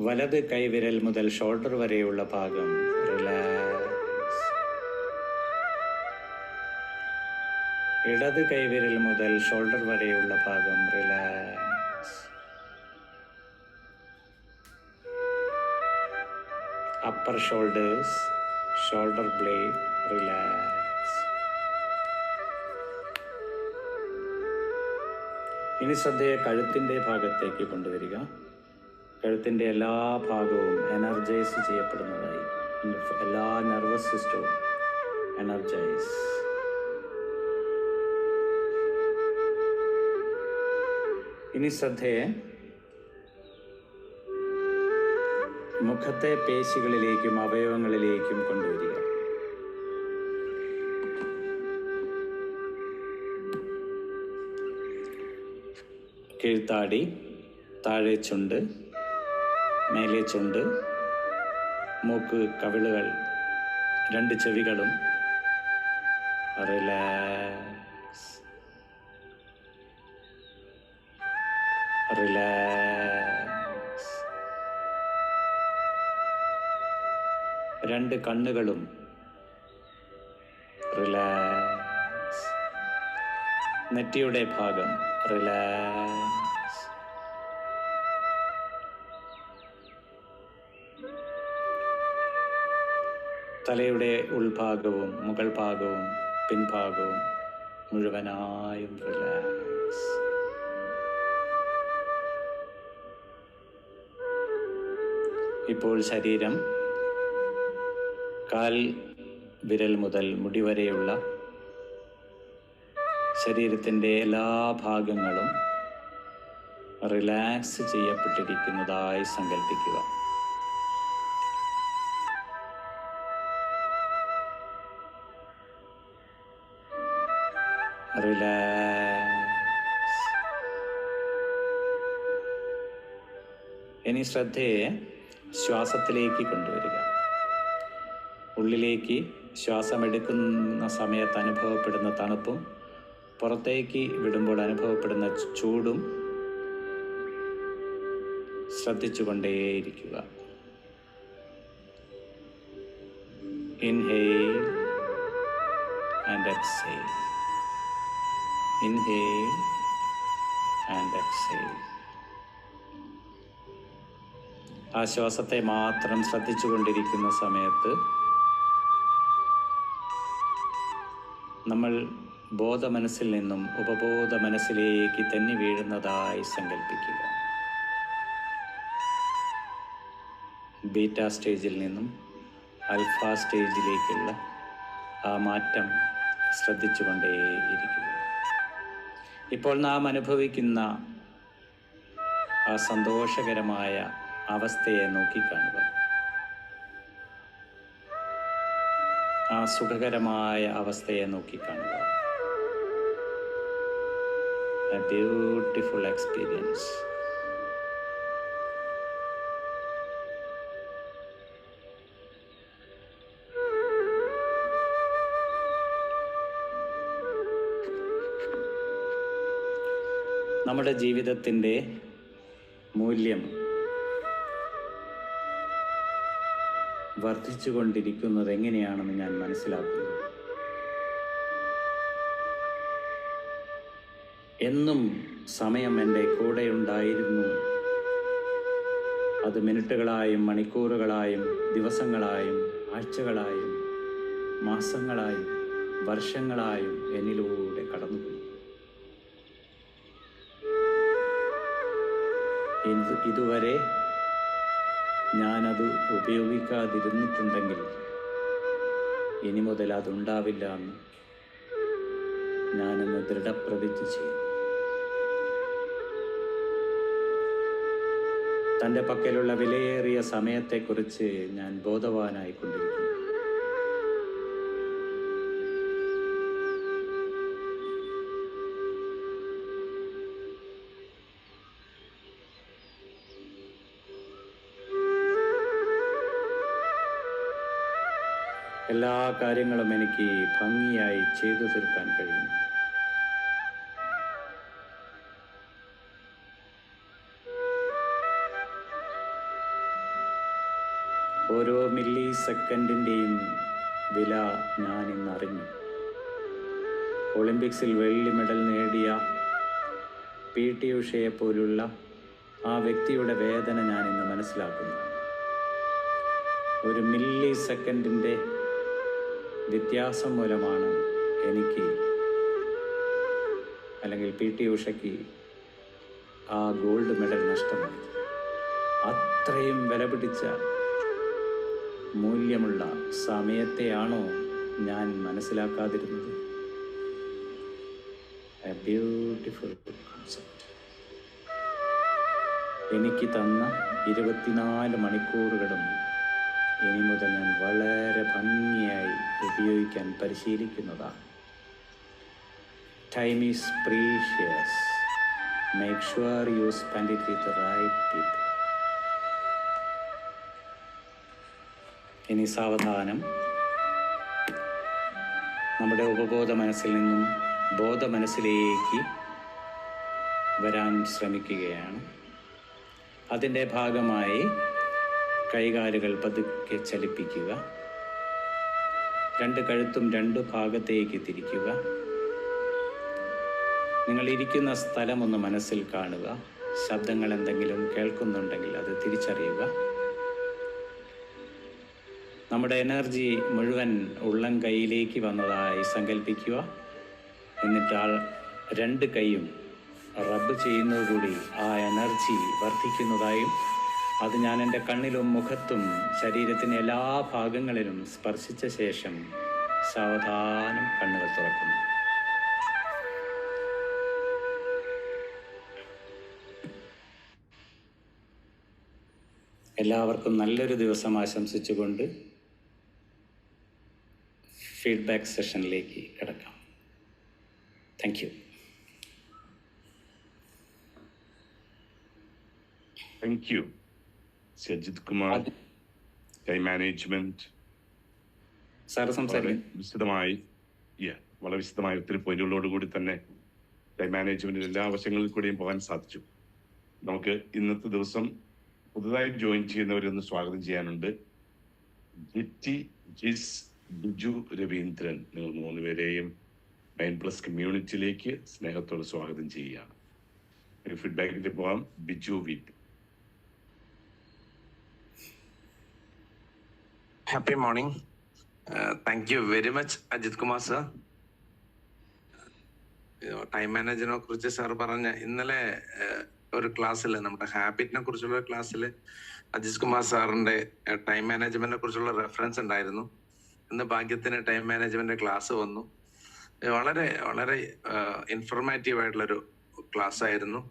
വലത് കൈവിരൽ മുതൽ ഷോൾഡർ വരെയുള്ള ഭാഗം റിലാക്സ്. ഇടത് കൈവിരൽ മുതൽ ഷോൾഡർ വരെയുള്ള ഭാഗം relax. Upper shoulders, shoulder blade relax. ഇനി ശ്രദ്ധയെ കഴുത്തിൻ്റെ ഭാഗത്തേക്ക് കൊണ്ടുവരിക. കഴുത്തിൻ്റെ എല്ലാ ഭാഗവും എനർജൈസ് ചെയ്യപ്പെടുന്നതായി, എല്ലാ നെർവസ് സിസ്റ്റവും എനർജൈസ്. ഇനി ശ്രദ്ധയെ മുഖത്തെ പേശികളിലേക്കും അവയവങ്ങളിലേക്കും കൊണ്ടുവരിക. കീഴ്ത്താടി, താഴെ ചുണ്ട്, മേലെ ചുണ്ട്, മൂക്ക്, കവിളുകൾ, രണ്ട് ചെവികളും റിലാക്സ്. റിലാക്സ്. രണ്ട് കണ്ണുകളും റിലാക്സ്. നെറ്റിയുടെ ഭാഗം റിലാക്സ്. തലയുടെ ഉൾഭാഗവും മുകൾ ഭാഗവും പിൻഭാഗവും മുഴുവനായും റിലാക്സ്. ഇപ്പോൾ ശരീരം കാൽ വിരൽ മുതൽ മുടി വരെയുള്ള ശരീരത്തിൻ്റെ എല്ലാ ഭാഗങ്ങളും റിലാക്സ് ചെയ്യപ്പെട്ടിരിക്കുന്നതായി സങ്കല്പിക്കുക. റിലാക്സ്. ഇനി ശ്രദ്ധയെ ശ്വാസത്തിലേക്ക് കൊണ്ടുവരിക. ഉള്ളിലേക്ക് ശ്വാസമെടുക്കുന്ന സമയത്ത് അനുഭവപ്പെടുന്ന തണുപ്പും പുറത്തേക്ക് വിടുമ്പോൾ അനുഭവപ്പെടുന്ന ചൂടും ശ്രദ്ധിച്ചുകൊണ്ടേയിരിക്കുക. Inhale and exhale. Inhale and exhale. ആ ശ്വാസത്തെ മാത്രം ശ്രദ്ധിച്ചുകൊണ്ടിരിക്കുന്ന സമയത്ത് നമ്മൾ ബോധമനസ്സിൽ നിന്നും ഉപബോധ മനസ്സിലേക്ക് തെന്നി വീഴുന്നതായി സങ്കല്പിക്കുക. ബീറ്റ സ്റ്റേജിൽ നിന്നും ആൽഫ സ്റ്റേജിലേക്കുള്ള ആ മാറ്റം ശ്രദ്ധിച്ചുകൊണ്ടേയിരിക്കുക. ഇപ്പോൾ നാം അനുഭവിക്കുന്ന ആ സന്തോഷകരമായ അവസ്ഥയെ നോക്കിക്കാണുക. ആ സുഖകരമായ അവസ്ഥയെ നോക്കിക്കാണുക. A beautiful experience. നമ്മുടെ ജീവിതത്തിൻ്റെ മൂല്യം വർദ്ധിച്ചുകൊണ്ടിരിക്കുന്നത് എങ്ങനെയാണെന്ന് ഞാൻ മനസ്സിലാക്കുന്നു. എന്നും സമയം എൻ്റെ കൂടെയുണ്ടായിരുന്നു. അത് മിനിറ്റുകളായും മണിക്കൂറുകളായും ദിവസങ്ങളായും ആഴ്ചകളായും മാസങ്ങളായും വർഷങ്ങളായും എന്നിലൂടെ കടന്നുപോയി. ഇതുവരെ ഞാനത് ഉപയോഗിക്കാതിരുന്നിട്ടുണ്ടെങ്കിൽ ഇനി മുതൽ അതുണ്ടാവില്ല എന്ന് ഞാനിന്ന് ദൃഢപ്രതിജ്ഞ ചെയ്യുന്നു. തൻ്റെ പക്കലുള്ള വിലയേറിയ സമയത്തെക്കുറിച്ച് ഞാൻ ബോധവാനായിക്കൊണ്ടിരിക്കുന്നു. എല്ലാ കാര്യങ്ങളും എനിക്ക് ഭംഗിയായി ചെയ്തു തീർക്കാൻ കഴിയും. ഓരോ മില്ലി സെക്കൻഡിൻ്റെയും വില ഞാൻ ഇന്നറിഞ്ഞു. ഒളിമ്പിക്സിൽ വെള്ളി മെഡൽ നേടിയ PT ഉഷയെ പോലുള്ള ആ വ്യക്തിയുടെ വേദന ഞാൻ ഇന്ന് മനസ്സിലാക്കുന്നു. ഒരു മില്ലി സെക്കൻഡിൻ്റെ വ്യത്യാസം മൂലമാണ് എനിക്ക് അല്ലെങ്കിൽ PT ഉഷയ്ക്ക് ആ ഗോൾഡ് മെഡൽ നഷ്ടമായത്. അത്രയും വില പിടിച്ച മൂല്യമുള്ള സമയത്തെയാണോ ഞാൻ മനസ്സിലാക്കാതിരുന്നത്? A beautiful concept. എനിക്ക് തന്ന 24 മണിക്കൂറുകളും ഇനി മുതൽ ഞാൻ വളരെ ഭംഗിയായി ഉപയോഗിക്കാൻ പരിശീലിക്കുന്നതാണ്. Time is precious. Make sure you spend it with right people. ഇനി സാവധാനം നമ്മുടെ ഉപബോധ മനസ്സിൽ നിന്നും ബോധ മനസ്സിലേക്ക് വരാൻ ശ്രമിക്കുകയാണ്. അതിൻ്റെ ഭാഗമായി കൈകാലുകൾ പതുക്കെ ചലിപ്പിക്കുക. 2 കഴുത്തും 2 ഭാഗത്തേക്ക് തിരിക്കുക. നിങ്ങൾ ഇരിക്കുന്ന സ്ഥലം ഒന്ന് മനസ്സിൽ കാണുക. ശബ്ദങ്ങൾ എന്തെങ്കിലും കേൾക്കുന്നുണ്ടെങ്കിൽ അത് തിരിച്ചറിയുക. നമ്മുടെ എനർജി മുഴുവൻ ഉള്ളം കൈയിലേക്ക് വന്നതായി സങ്കല്പിക്കുക. എന്നിട്ട് 2 കൈയും റബ്ബ് ചെയ്യുന്നതുകൂടി ആ എനർജി വർദ്ധിക്കുന്നതായും അത് ഞാൻ എൻ്റെ കണ്ണിലും മുഖത്തും ശരീരത്തിൻ്റെ എല്ലാ ഭാഗങ്ങളിലും സ്പർശിച്ച ശേഷം സാവധാനം കണ്ണുകൾ തുറക്കുന്നു. എല്ലാവർക്കും നല്ലൊരു ദിവസം ആശംസിച്ചുകൊണ്ട് ഫീഡ്ബാക്ക് സെഷനിലേക്ക് കിടക്കാം. Thank you. Thank you. Ajith Kumar, time management sir സംസാരിക്കും. വളരെ വിശദമായ ഒത്തിരി പോയിന്റുകളോടുകൂടി തന്നെ ടൈം മാനേജ്മെന്റിന്റെ എല്ലാ വശങ്ങളിൽ കൂടിയും പോകാൻ സാധിച്ചു. നമുക്ക് ഇന്നത്തെ ദിവസം പുതുതായി ജോയിൻ ചെയ്യുന്നവരൊന്ന് സ്വാഗതം ചെയ്യാനുണ്ട്. ജിസ്, ബിജു, രവീന്ദ്രൻ, നിങ്ങൾ 3 പേരെയും MindPlus കമ്മ്യൂണിറ്റിയിലേക്ക് സ്നേഹത്തോടെ സ്വാഗതം ചെയ്യുകയാണ്. ഫീഡ്ബാക്കിലേക്ക് പോകാം. ബിജു വീട്ട്. Happy morning. Thank you very much, Ajit Kumar sir. Time മാനേജറിനെ കുറിച്ച് സാർ പറഞ്ഞ ഇന്നലെ ഒരു ക്ലാസ്സിൽ, നമ്മുടെ ഹാബിറ്റിനെ കുറിച്ചുള്ള ക്ലാസ്സിൽ അജിത് കുമാർ സാറിന്റെ ടൈം മാനേജ്മെന്റിനെ കുറിച്ചുള്ള റെഫറൻസ് ഉണ്ടായിരുന്നു. ഇന്ന് ഭാഗ്യത്തിന് ടൈം മാനേജ്മെന്റ് ക്ലാസ് വന്നു. വളരെ വളരെ ഇൻഫോർമേറ്റീവ് ആയിട്ടുള്ളൊരു ക്ലാസ് ആയിരുന്നു.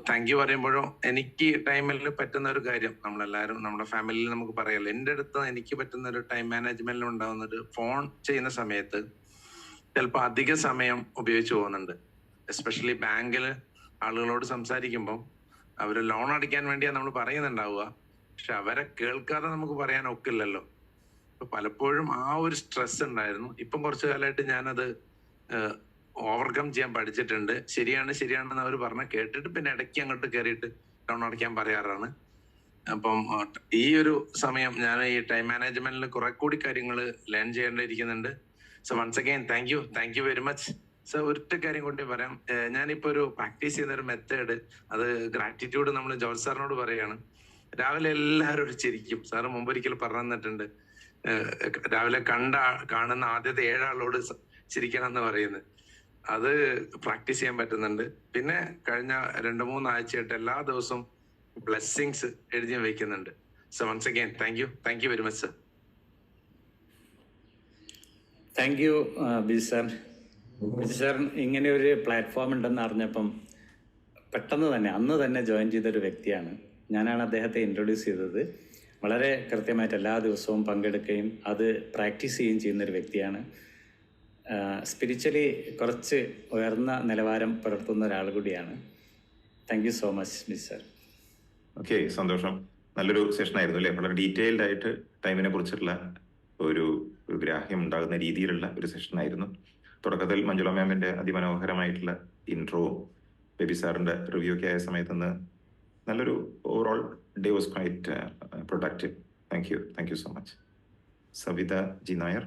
താങ്ക് യു പറയുമ്പോഴും എനിക്ക് ടൈമിൽ പറ്റുന്ന ഒരു കാര്യം, നമ്മളെല്ലാവരും നമ്മുടെ ഫാമിലിയിൽ നമുക്ക് പറയാമല്ലോ, എൻ്റെ അടുത്ത് എനിക്ക് പറ്റുന്ന ഒരു ടൈം മാനേജ്മെന്റിൽ ഉണ്ടാകുന്ന ഒരു ഫോൺ ചെയ്യുന്ന സമയത്ത് ചിലപ്പോൾ അധിക സമയം ഉപയോഗിച്ച് പോകുന്നുണ്ട്. എസ്പെഷ്യലി ബാങ്കിൽ ആളുകളോട് സംസാരിക്കുമ്പോൾ അവർ ലോൺ അടിക്കാൻ വേണ്ടിയാണ് നമ്മൾ പറയുന്നുണ്ടാവുക, പക്ഷെ അവരെ കേൾക്കാതെ നമുക്ക് പറയാൻ ഒക്കില്ലല്ലോ. അപ്പൊ പലപ്പോഴും ആ ഒരു സ്ട്രെസ് ഉണ്ടായിരുന്നു. ഇപ്പം കുറച്ചു കാലമായിട്ട് ഞാനത് ഓവർകം ചെയ്യാൻ പഠിച്ചിട്ടുണ്ട്. ശരിയാണെന്ന് അവർ പറഞ്ഞ കേട്ടിട്ട് പിന്നെ ഇടയ്ക്ക് അങ്ങോട്ട് കയറിയിട്ട് ഡൗൺ അടയ്ക്കാൻ പറയാറാണ്. അപ്പം ഈ ഒരു സമയം ഞാൻ ഈ ടൈം മാനേജ്മെന്റിൽ കുറെ കൂടി കാര്യങ്ങൾ ലേൺ ചെയ്യേണ്ടിയിരിക്കുന്നുണ്ട്. So once again thank you very much. So ഒറ്റ കാര്യം കൂടി പറയാം. ഞാനിപ്പോ ഒരു പ്രാക്ടീസ് ചെയ്യുന്ന ഒരു മെത്തേഡ്, അത് ഗ്രാറ്റിറ്റ്യൂഡ് നമ്മൾ ജോർജ് സാറിനോട് പറയാണ്. രാവിലെ എല്ലാവരോടും ചിരിക്കും. സാറ് മുമ്പൊരിക്കൽ പറഞ്ഞു തന്നിട്ടുണ്ട്, രാവിലെ കാണുന്ന ആദ്യത്തെ 7 ആളോട് ചിരിക്കണം എന്ന് പറയുന്നത്. അത് പ്രാക്ടീസ് ചെയ്യാൻ പറ്റുന്നുണ്ട്. പിന്നെ കഴിഞ്ഞ 2-3 ആഴ്ചയായിട്ട് എല്ലാ ദിവസവും ബ്ലെസ്സിങ്സ് എഴുതി വെക്കുന്നുണ്ട്. So once again thank you very much sir. Thank you Biju sir. Biju sir ഇങ്ങനെ ഒരു പ്ലാറ്റ്ഫോം ഉണ്ടെന്ന് അറിഞ്ഞപ്പം പെട്ടെന്ന് തന്നെ അന്ന് തന്നെ ജോയിൻ ചെയ്തൊരു വ്യക്തിയാണ്. ഞാനാണ് അദ്ദേഹത്തെ ഇൻട്രൊഡ്യൂസ് ചെയ്തത്. വളരെ കൃത്യമായിട്ട് എല്ലാ ദിവസവും പങ്കെടുക്കുകയും അത് പ്രാക്ടീസ് ചെയ്യുകയും ചെയ്യുന്നൊരു വ്യക്തിയാണ്. സ്പിരിച്വലി കുറച്ച് ഉയർന്ന നിലവാരം പുലർത്തുന്ന ഒരാൾ കൂടിയാണ്. Thank you so much Biju sir. Okay, സന്തോഷം. നല്ലൊരു സെഷൻ ആയിരുന്നു അല്ലേ? വളരെ ഡീറ്റെയിൽഡ് ആയിട്ട് ടൈമിനെ കുറിച്ചുള്ള ഒരു ഗ്രാഹ്യം ഉണ്ടാകുന്ന രീതിയിലുള്ള ഒരു സെഷൻ ആയിരുന്നു. തുടക്കത്തിൽ മഞ്ജുള മാമിന്റെ അതിമനോഹരമായിട്ടുള്ള ഇൻട്രോവും ബേബി സാറിന്റെ റിവ്യൂ ഒക്കെ ആയ സമയത്ത് നിന്ന് നല്ലൊരു overall day was quite productive. Thank you so much. Savitha G Nair.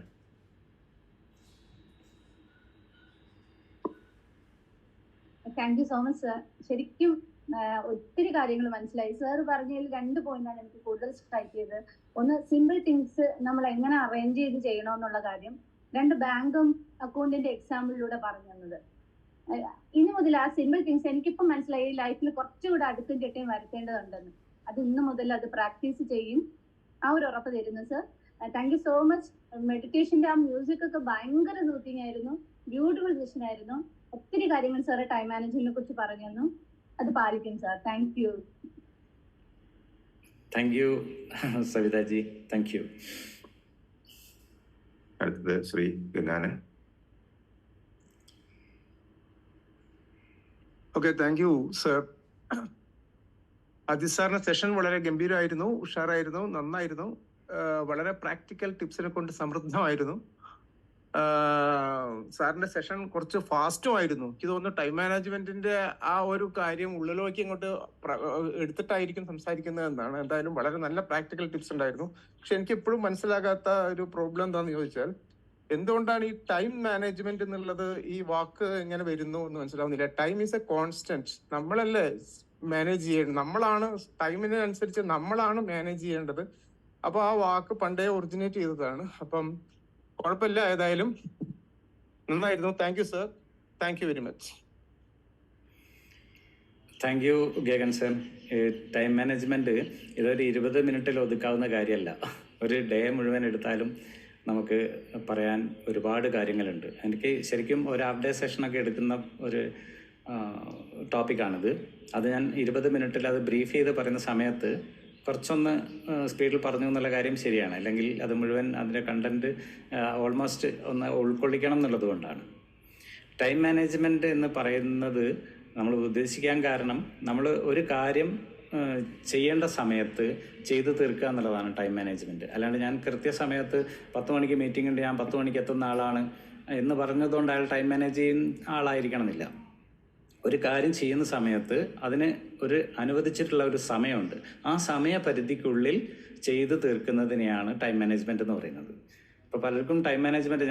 Thank you so much sir. ശരിക്കും ഒത്തിരി കാര്യങ്ങൾ മനസ്സിലായി. സാർ പറഞ്ഞതിൽ 2 പോയിന്റാണ് എനിക്ക് കൂടുതൽ സ്ട്രൈക്ക് ചെയ്തത്. ഒന്ന്, സിമ്പിൾ തിങ്സ് നമ്മൾ എങ്ങനെ അറേഞ്ച് ചെയ്ത് ചെയ്യണമെന്നുള്ള കാര്യം. 2, ബാങ്കും അക്കൗണ്ടിന്റെ എക്സാമ്പിളിലൂടെ പറഞ്ഞു തന്നത്. ഇനി മുതൽ ആ സിമ്പിൾ തിങ്സ് എനിക്കിപ്പം മനസ്സിലായി, ലൈഫിൽ കുറച്ചുകൂടെ അടുക്കും ചിട്ടയും വരുത്തേണ്ടതുണ്ടെന്ന്. അത് ഇന്ന് മുതൽ അത് പ്രാക്ടീസ് ചെയ്യും. ആ ഒരു ഉറപ്പ് തരുന്നു sir. Thank you so much. മെഡിറ്റേഷന്റെ ആ മ്യൂസിക് ഒക്കെ ഭയങ്കര സൂത്തിങ് ആയിരുന്നു. ബ്യൂട്ടിഫുൾ സെഷൻ ആയിരുന്നു. ഒത്തിരി കാര്യങ്ങൾ സാറ് ടൈം മാനേജ്മെന്റിനെ കുറിച്ച് പറഞ്ഞു തന്നു. അത് പാലിക്കും sir. Thank you. Thank you Savitaji. Thank you. അടുത്തത് Shri Ganganan. Okay, thank you sir. Ajit സാറിന്റെ സെഷൻ വളരെ ഗംഭീരമായിരുന്നു, ഉഷാറായിരുന്നു, നന്നായിരുന്നു. വളരെ പ്രാക്ടിക്കൽ ടിപ്സിനെ കൊണ്ട് സമൃദ്ധമായിരുന്നു. സാറിന്റെ സെഷൻ കുറച്ച് ഫാസ്റ്റും ആയിരുന്നു. എനിക്ക് തോന്നുന്നു ടൈം മാനേജ്മെന്റിന്റെ ആ ഒരു കാര്യം ഉള്ളിലേക്ക് ഇങ്ങോട്ട് എടുത്തിട്ടായിരിക്കും സംസാരിക്കുന്നത് എന്നാണ്. എന്തായാലും വളരെ നല്ല പ്രാക്ടിക്കൽ ടിപ്സ് ഉണ്ടായിരുന്നു. പക്ഷെ എനിക്ക് എപ്പോഴും മനസ്സിലാകാത്ത ഒരു പ്രോബ്ലം എന്താണെന്ന് ചോദിച്ചാൽ, എന്തുകൊണ്ടാണ് ഈ ടൈം മാനേജ്മെന്റ് എന്നുള്ളത് ഈ വാക്ക് എങ്ങനെ വരുന്നു എന്ന് മനസ്സിലാവുന്നില്ല. Time is A constant. നമ്മളല്ലേ മാനേജ് ചെയ്യേണ്ടത്, നമ്മളാണ് ടൈമിനനുസരിച്ച് നമ്മളാണ് മാനേജ് ചെയ്യേണ്ടത്. അപ്പൊ ആ വാക്ക് പണ്ടേ ഒറിജിനേറ്റ് ചെയ്തതാണ്. അപ്പം കുഴപ്പമില്ല, ഏതായാലും നന്നായിരുന്നു. Thank you sir. Thank you very much. Thank U Gagan sir. Time management ഇതൊരു 20 മിനിറ്റിൽ ഒതുക്കാവുന്ന കാര്യമല്ല. ഒരു ഡേ മുഴുവൻ എടുത്താലും നമുക്ക് പറയാൻ ഒരുപാട് കാര്യങ്ങളുണ്ട്. എനിക്ക് ശരിക്കും ഒരു ഹാഫ് ഡേ സെഷനൊക്കെ എടുക്കുന്ന ഒരു ടോപ്പിക്കാണിത്. അത് ഞാൻ 20 മിനിറ്റിൽ അത് ബ്രീഫ് ചെയ്ത് പറയുന്ന സമയത്ത് കുറച്ചൊന്ന് സ്പീഡിൽ പറഞ്ഞു എന്നുള്ള കാര്യം ശരിയാണ്. അല്ലെങ്കിൽ അത് മുഴുവൻ അതിൻ്റെ കണ്ടൻറ്റ് ഓൾമോസ്റ്റ് ഒന്ന് ഉൾക്കൊള്ളിക്കണം എന്നുള്ളത് കൊണ്ടാണ്. ടൈം മാനേജ്മെൻറ്റ് എന്ന് പറയുന്നത് നമ്മൾ ഉദ്ദേശിക്കാൻ കാരണം, നമ്മൾ ഒരു കാര്യം ചെയ്യേണ്ട സമയത്ത് ചെയ്തു തീർക്കുക എന്നുള്ളതാണ് ടൈം മാനേജ്മെൻറ്റ്. അല്ലാണ്ട് ഞാൻ കൃത്യസമയത്ത് 10 മണിക്ക് മീറ്റിംഗ് ഉണ്ട്, ഞാൻ 10 മണിക്ക് എത്തുന്ന ആളാണ് എന്ന് പറഞ്ഞതുകൊണ്ട് അയാൾ ടൈം മാനേജ് ചെയ്യുന്ന ആളായിരിക്കണമെന്നില്ല. ഒരു കാര്യം ചെയ്യുന്ന സമയത്ത് അതിന് ഒരു അനുവദിച്ചിട്ടുള്ള ഒരു സമയമുണ്ട്. ആ സമയപരിധിക്കുള്ളിൽ ചെയ്തു തീർക്കുന്നതിനെയാണ് ടൈം മാനേജ്മെൻറ്റ് എന്ന് പറയുന്നത്. ഇപ്പോൾ പലർക്കും ടൈം മാനേജ്മെൻറ്റ്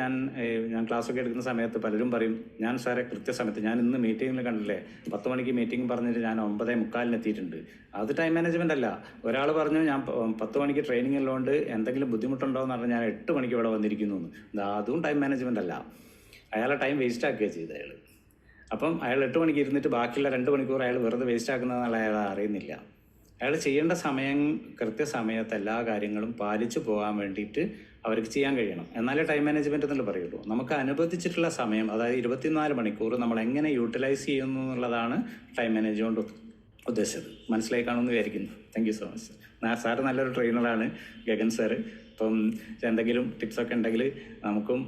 ഞാൻ ക്ലാസ്സൊക്കെ എടുക്കുന്ന സമയത്ത് പലരും പറയും, ഞാൻ സാറെ കൃത്യസമയത്ത്, ഞാൻ ഇന്ന് മീറ്റിങ്ങിൽ കണ്ടില്ലേ 10 മണിക്ക് മീറ്റിംഗ് പറഞ്ഞിട്ട് ഞാൻ 9:45 എത്തിയിട്ടുണ്ട്. അത് ടൈം മാനേജ്മെൻ്റ് അല്ല. ഒരാൾ പറഞ്ഞു ഞാൻ 10 മണിക്ക് ട്രെയിനിങ് ഉള്ളതുകൊണ്ട് എന്തെങ്കിലും ബുദ്ധിമുട്ടുണ്ടോ എന്ന് പറഞ്ഞാൽ ഞാൻ 8 മണിക്ക് ഇവിടെ വന്നിരിക്കുന്നു എന്ന്. അതും ടൈം മാനേജ്മെൻ്റ് അല്ല. അയാളെ ടൈം വേസ്റ്റ് ആക്കുകയാണ് ചെയ്തത് അയാൾ. അപ്പം അയാൾ 8 മണിക്ക് ഇരുന്നിട്ട് ബാക്കിയുള്ള 2 മണിക്കൂർ അയാൾ വെറുതെ വേസ്റ്റ് ആക്കുന്നതെന്നുള്ള അയാൾ അറിയുന്നില്ല. അയാൾ ചെയ്യേണ്ട സമയം കൃത്യസമയത്ത് എല്ലാ കാര്യങ്ങളും പാലിച്ചു പോകാൻ വേണ്ടിയിട്ട് അവർക്ക് ചെയ്യാൻ കഴിയണം. എന്നാലേ ടൈം മാനേജ്മെൻറ്റ് എന്നുള്ള പറയുള്ളൂ. നമുക്ക് അനുവദിച്ചിട്ടുള്ള സമയം, അതായത് 24 മണിക്കൂർ നമ്മൾ എങ്ങനെ യൂട്ടിലൈസ് ചെയ്യുന്നു എന്നുള്ളതാണ് ടൈം മാനേജ്മെൻറ്റ് ഉദ്ദേശിച്ചത്. മനസ്സിലായി കാണുമെന്ന് വിചാരിക്കുന്നു. Thank you so much. Sir നല്ലൊരു ട്രെയിനറാണ് ഗഗൻ സാറ്. അപ്പം എന്തെങ്കിലും ടിപ്സൊക്കെ ഉണ്ടെങ്കിൽ നമുക്കും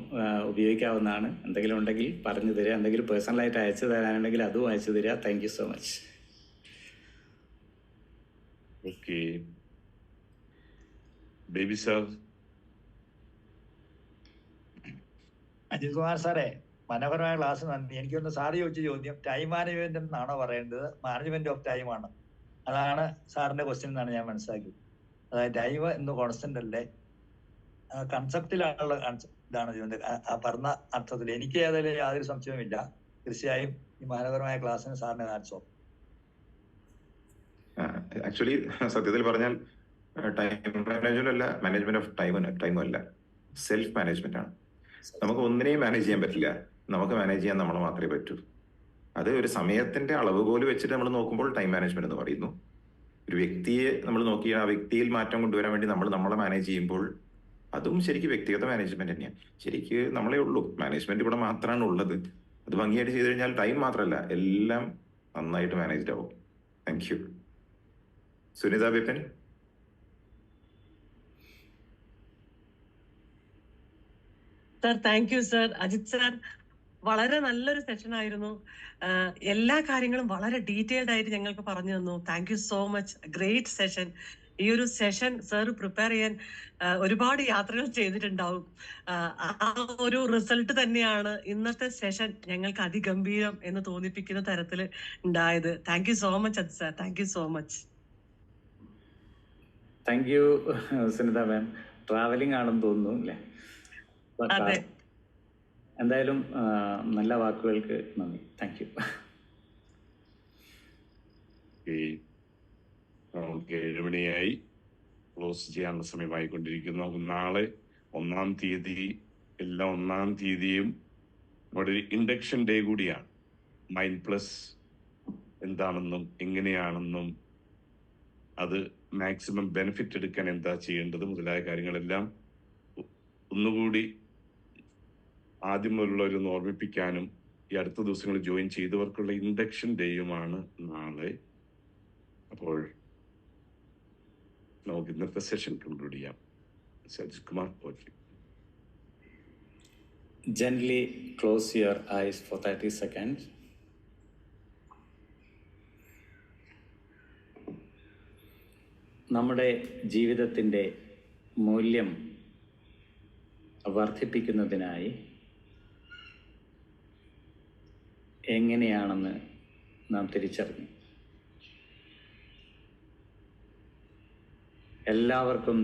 ഉപയോഗിക്കാവുന്നതാണ്. എന്തെങ്കിലും ഉണ്ടെങ്കിൽ പറഞ്ഞു തരിക. എന്തെങ്കിലും പേഴ്സണലായിട്ട് അയച്ചു തരാനുണ്ടെങ്കിൽ അതും അയച്ചു തരിക. Thank you so much. Okay, Baby sir. Ajith Kumar സാറേ, മനോഹരമായ ക്ലാസ് നന്ദി. എനിക്കൊന്ന് സാറ് ചോദിച്ച ചോദ്യം ടൈം മാനേജ്മെന്റ് എന്നാണോ പറയേണ്ടത്, മാനേജ്മെന്റ് ഓഫ് ടൈം ആണ്? അതാണ് സാറിന്റെ ക്വസ്റ്റ്യൻ എന്നാണ് ഞാൻ മനസ്സിലാക്കിയത്. അതായത് ടൈം എന്ന് കോൺസ്റ്റന്റ് അല്ലേ, കൺസെപ്റ്റിലുള്ള ഇതാണ് ചോദ്യം. ആ പറഞ്ഞ അർത്ഥത്തിൽ എനിക്ക് ഏതായാലും യാതൊരു സംശയവുമില്ല. തീർച്ചയായും ഈ മനോഹരമായ ക്ലാസ്സിന് സാറിന് കാണിച്ചോ. ആക്ച്വലി സത്യത്തിൽ പറഞ്ഞാൽ ടൈം മാനേജ്മെന്റ് അല്ല, മാനേജ്മെന്റ് ഓഫ് ടൈമും അല്ല, സെൽഫ് മാനേജ്മെന്റ് ആണ്. നമുക്ക് ഒന്നിനെയും മാനേജ് ചെയ്യാൻ പറ്റില്ല, നമുക്ക് മാനേജ് ചെയ്യാൻ നമ്മൾ മാത്രമേ പറ്റൂ. അത് ഒരു സമയത്തിന്റെ അളവുകോല് വെച്ചിട്ട് നമ്മൾ നോക്കുമ്പോൾ ടൈം മാനേജ്മെന്റ് എന്ന് പറയുന്നു. ഒരു വ്യക്തിയെ നമ്മൾ നോക്കി ആ വ്യക്തിയിൽ മാറ്റം കൊണ്ടുവരാൻ വേണ്ടി നമ്മൾ നമ്മളെ മാനേജ് ചെയ്യുമ്പോൾ അതും ശരിക്കും വ്യക്തിഗത മാനേജ്മെന്റ് തന്നെയാണ്. ശരിക്ക് നമ്മളേ ഉള്ളൂ, മാനേജ്മെന്റ് ഇവിടെ മാത്രമാണ് ഉള്ളത്. അത് ഭംഗിയായിട്ട് ചെയ്തു കഴിഞ്ഞാൽ ടൈം മാത്രമല്ല, എല്ലാം നന്നായിട്ട് മാനേജ്ഡ് ആവും. Thank you. Sunitha Bipin. Sir thank you sir. Ajith sir, വളരെ നല്ലൊരു സെഷൻ ആയിരുന്നു. എല്ലാ കാര്യങ്ങളും വളരെ ഡീറ്റെയിൽഡ് ആയിട്ട് ഞങ്ങൾക്ക് പറഞ്ഞു തന്നു. Thank you so much. Great session. ഈ ഒരു സെഷൻ സാർ പ്രിപ്പയർ ചെയ്യാൻ ഒരുപാട് യാത്രകൾ ചെയ്തിട്ടുണ്ടാവും. ആ ഒരു റിസൾട്ട് തന്നെയാണ് ഇന്നത്തെ സെഷൻ ഞങ്ങൾക്ക് അതിഗംഭീരം എന്ന് തോന്നിപ്പിക്കുന്ന തരത്തിൽ ഉണ്ടായത്. Thank you so much Ajith sir. Thank you so much. Thank you Sunitha ma'am. Travelling ആണെന്ന് തോന്നുന്നു അല്ലേ? അതെ. എന്തായാലും നല്ല വാക്കുകൾക്ക് നന്ദി. Thank you. നമുക്ക് 7 മണിയായി, ക്ലോസ് ചെയ്യാനുള്ള സമയമായിക്കൊണ്ടിരിക്കുന്നു. നാളെ 1-ാം തീയതി, എല്ലാ 1-ാം തീയതിയും നമ്മുടെ ഒരു ഇൻഡക്ഷൻ ഡേ കൂടിയാണ്. മൈൻഡ് പ്ലസ് എന്താണെന്നും എങ്ങനെയാണെന്നും അത് മാക്സിമം ബെനിഫിറ്റ് എടുക്കാൻ എന്താ ചെയ്യേണ്ടത് മുതലായ കാര്യങ്ങളെല്ലാം ഒന്നുകൂടി ആദ്യം മുതലുള്ളവരൊന്ന് ഓർമ്മിപ്പിക്കാനും ഈ അടുത്ത ദിവസങ്ങളിൽ ജോയിൻ ചെയ്തവർക്കുള്ള ഇൻഡക്ഷൻ ഡേയുമാണ് നാളെ. അപ്പോൾ നമുക്ക് ഇന്നത്തെ സെഷൻ കൺക്ലൂഡ് ചെയ്യാം. Sajith Kumar, Gently close your eyes for 30 seconds. നമ്മുടെ ജീവിതത്തിൻ്റെ മൂല്യം വർദ്ധിപ്പിക്കുന്നതിനായി എങ്ങനെയാണെന്ന് നാം തിരിച്ചറിഞ്ഞു. എല്ലാവർക്കും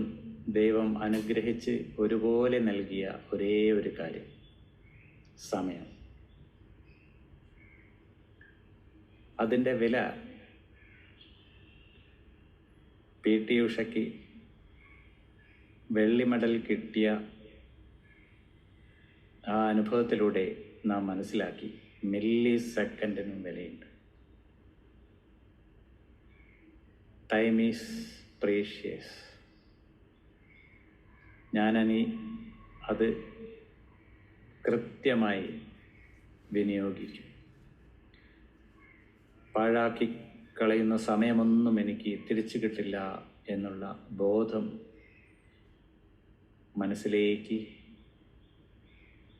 ദൈവം അനുഗ്രഹിച്ച് ഒരുപോലെ നൽകിയ ഒരേ ഒരു കാര്യം സമയം. അതിൻ്റെ വില PT ഉഷയ്ക്ക് വെള്ളി മെഡൽ കിട്ടിയ ആ അനുഭവത്തിലൂടെ നാം മനസ്സിലാക്കി മില്ലി സെക്കൻഡിനും വിലയുണ്ട്. Time is precious. ഞാനീ അത് കൃത്യമായി വിനിയോഗിക്കും. പാഴാക്കി കളയുന്ന സമയമൊന്നും എനിക്ക് തിരിച്ചു കിട്ടില്ല എന്നുള്ള ബോധം മനസ്സിലേക്ക്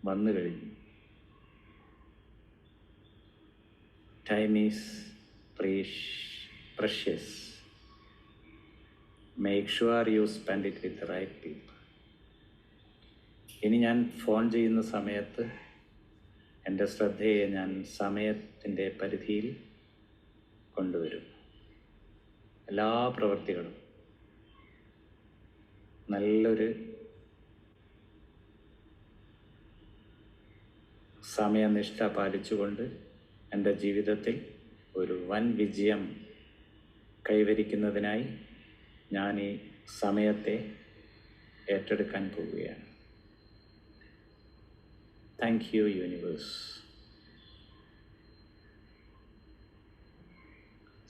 വന്നു കഴിഞ്ഞു. Time is precious. Make sure you spend it with the right people. ഇനി ഞാൻ ഫോൺ ചെയ്യുന്ന സമയത്ത് എൻ്റെ ശ്രദ്ധയെ ഞാൻ സമയത്തിൻ്റെ പരിധിയിൽ കൊണ്ടുവരും. എല്ലാ പ്രവൃത്തികളും നല്ലൊരു സമയനിഷ്ഠ പാലിച്ചുകൊണ്ട് എൻ്റെ ജീവിതത്തിൽ ഒരു വൻ വിജയം കൈവരിക്കുന്നതിനായി ഞാൻ ഈ സമയത്തെ ഏറ്റെടുക്കാൻ പോവുകയാണ്. Thank you universe.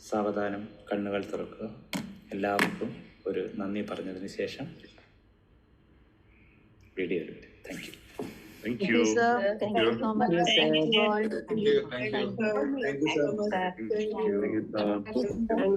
സാവധാനം കണ്ണുകൾ തുറക്കുക. എല്ലാവർക്കും ഒരു നന്ദി പറഞ്ഞതിന് ശേഷം വീഡിയോ എടുക്കും. Thank you. Thank you. Thank you so much. Thank you, sir. Thank you.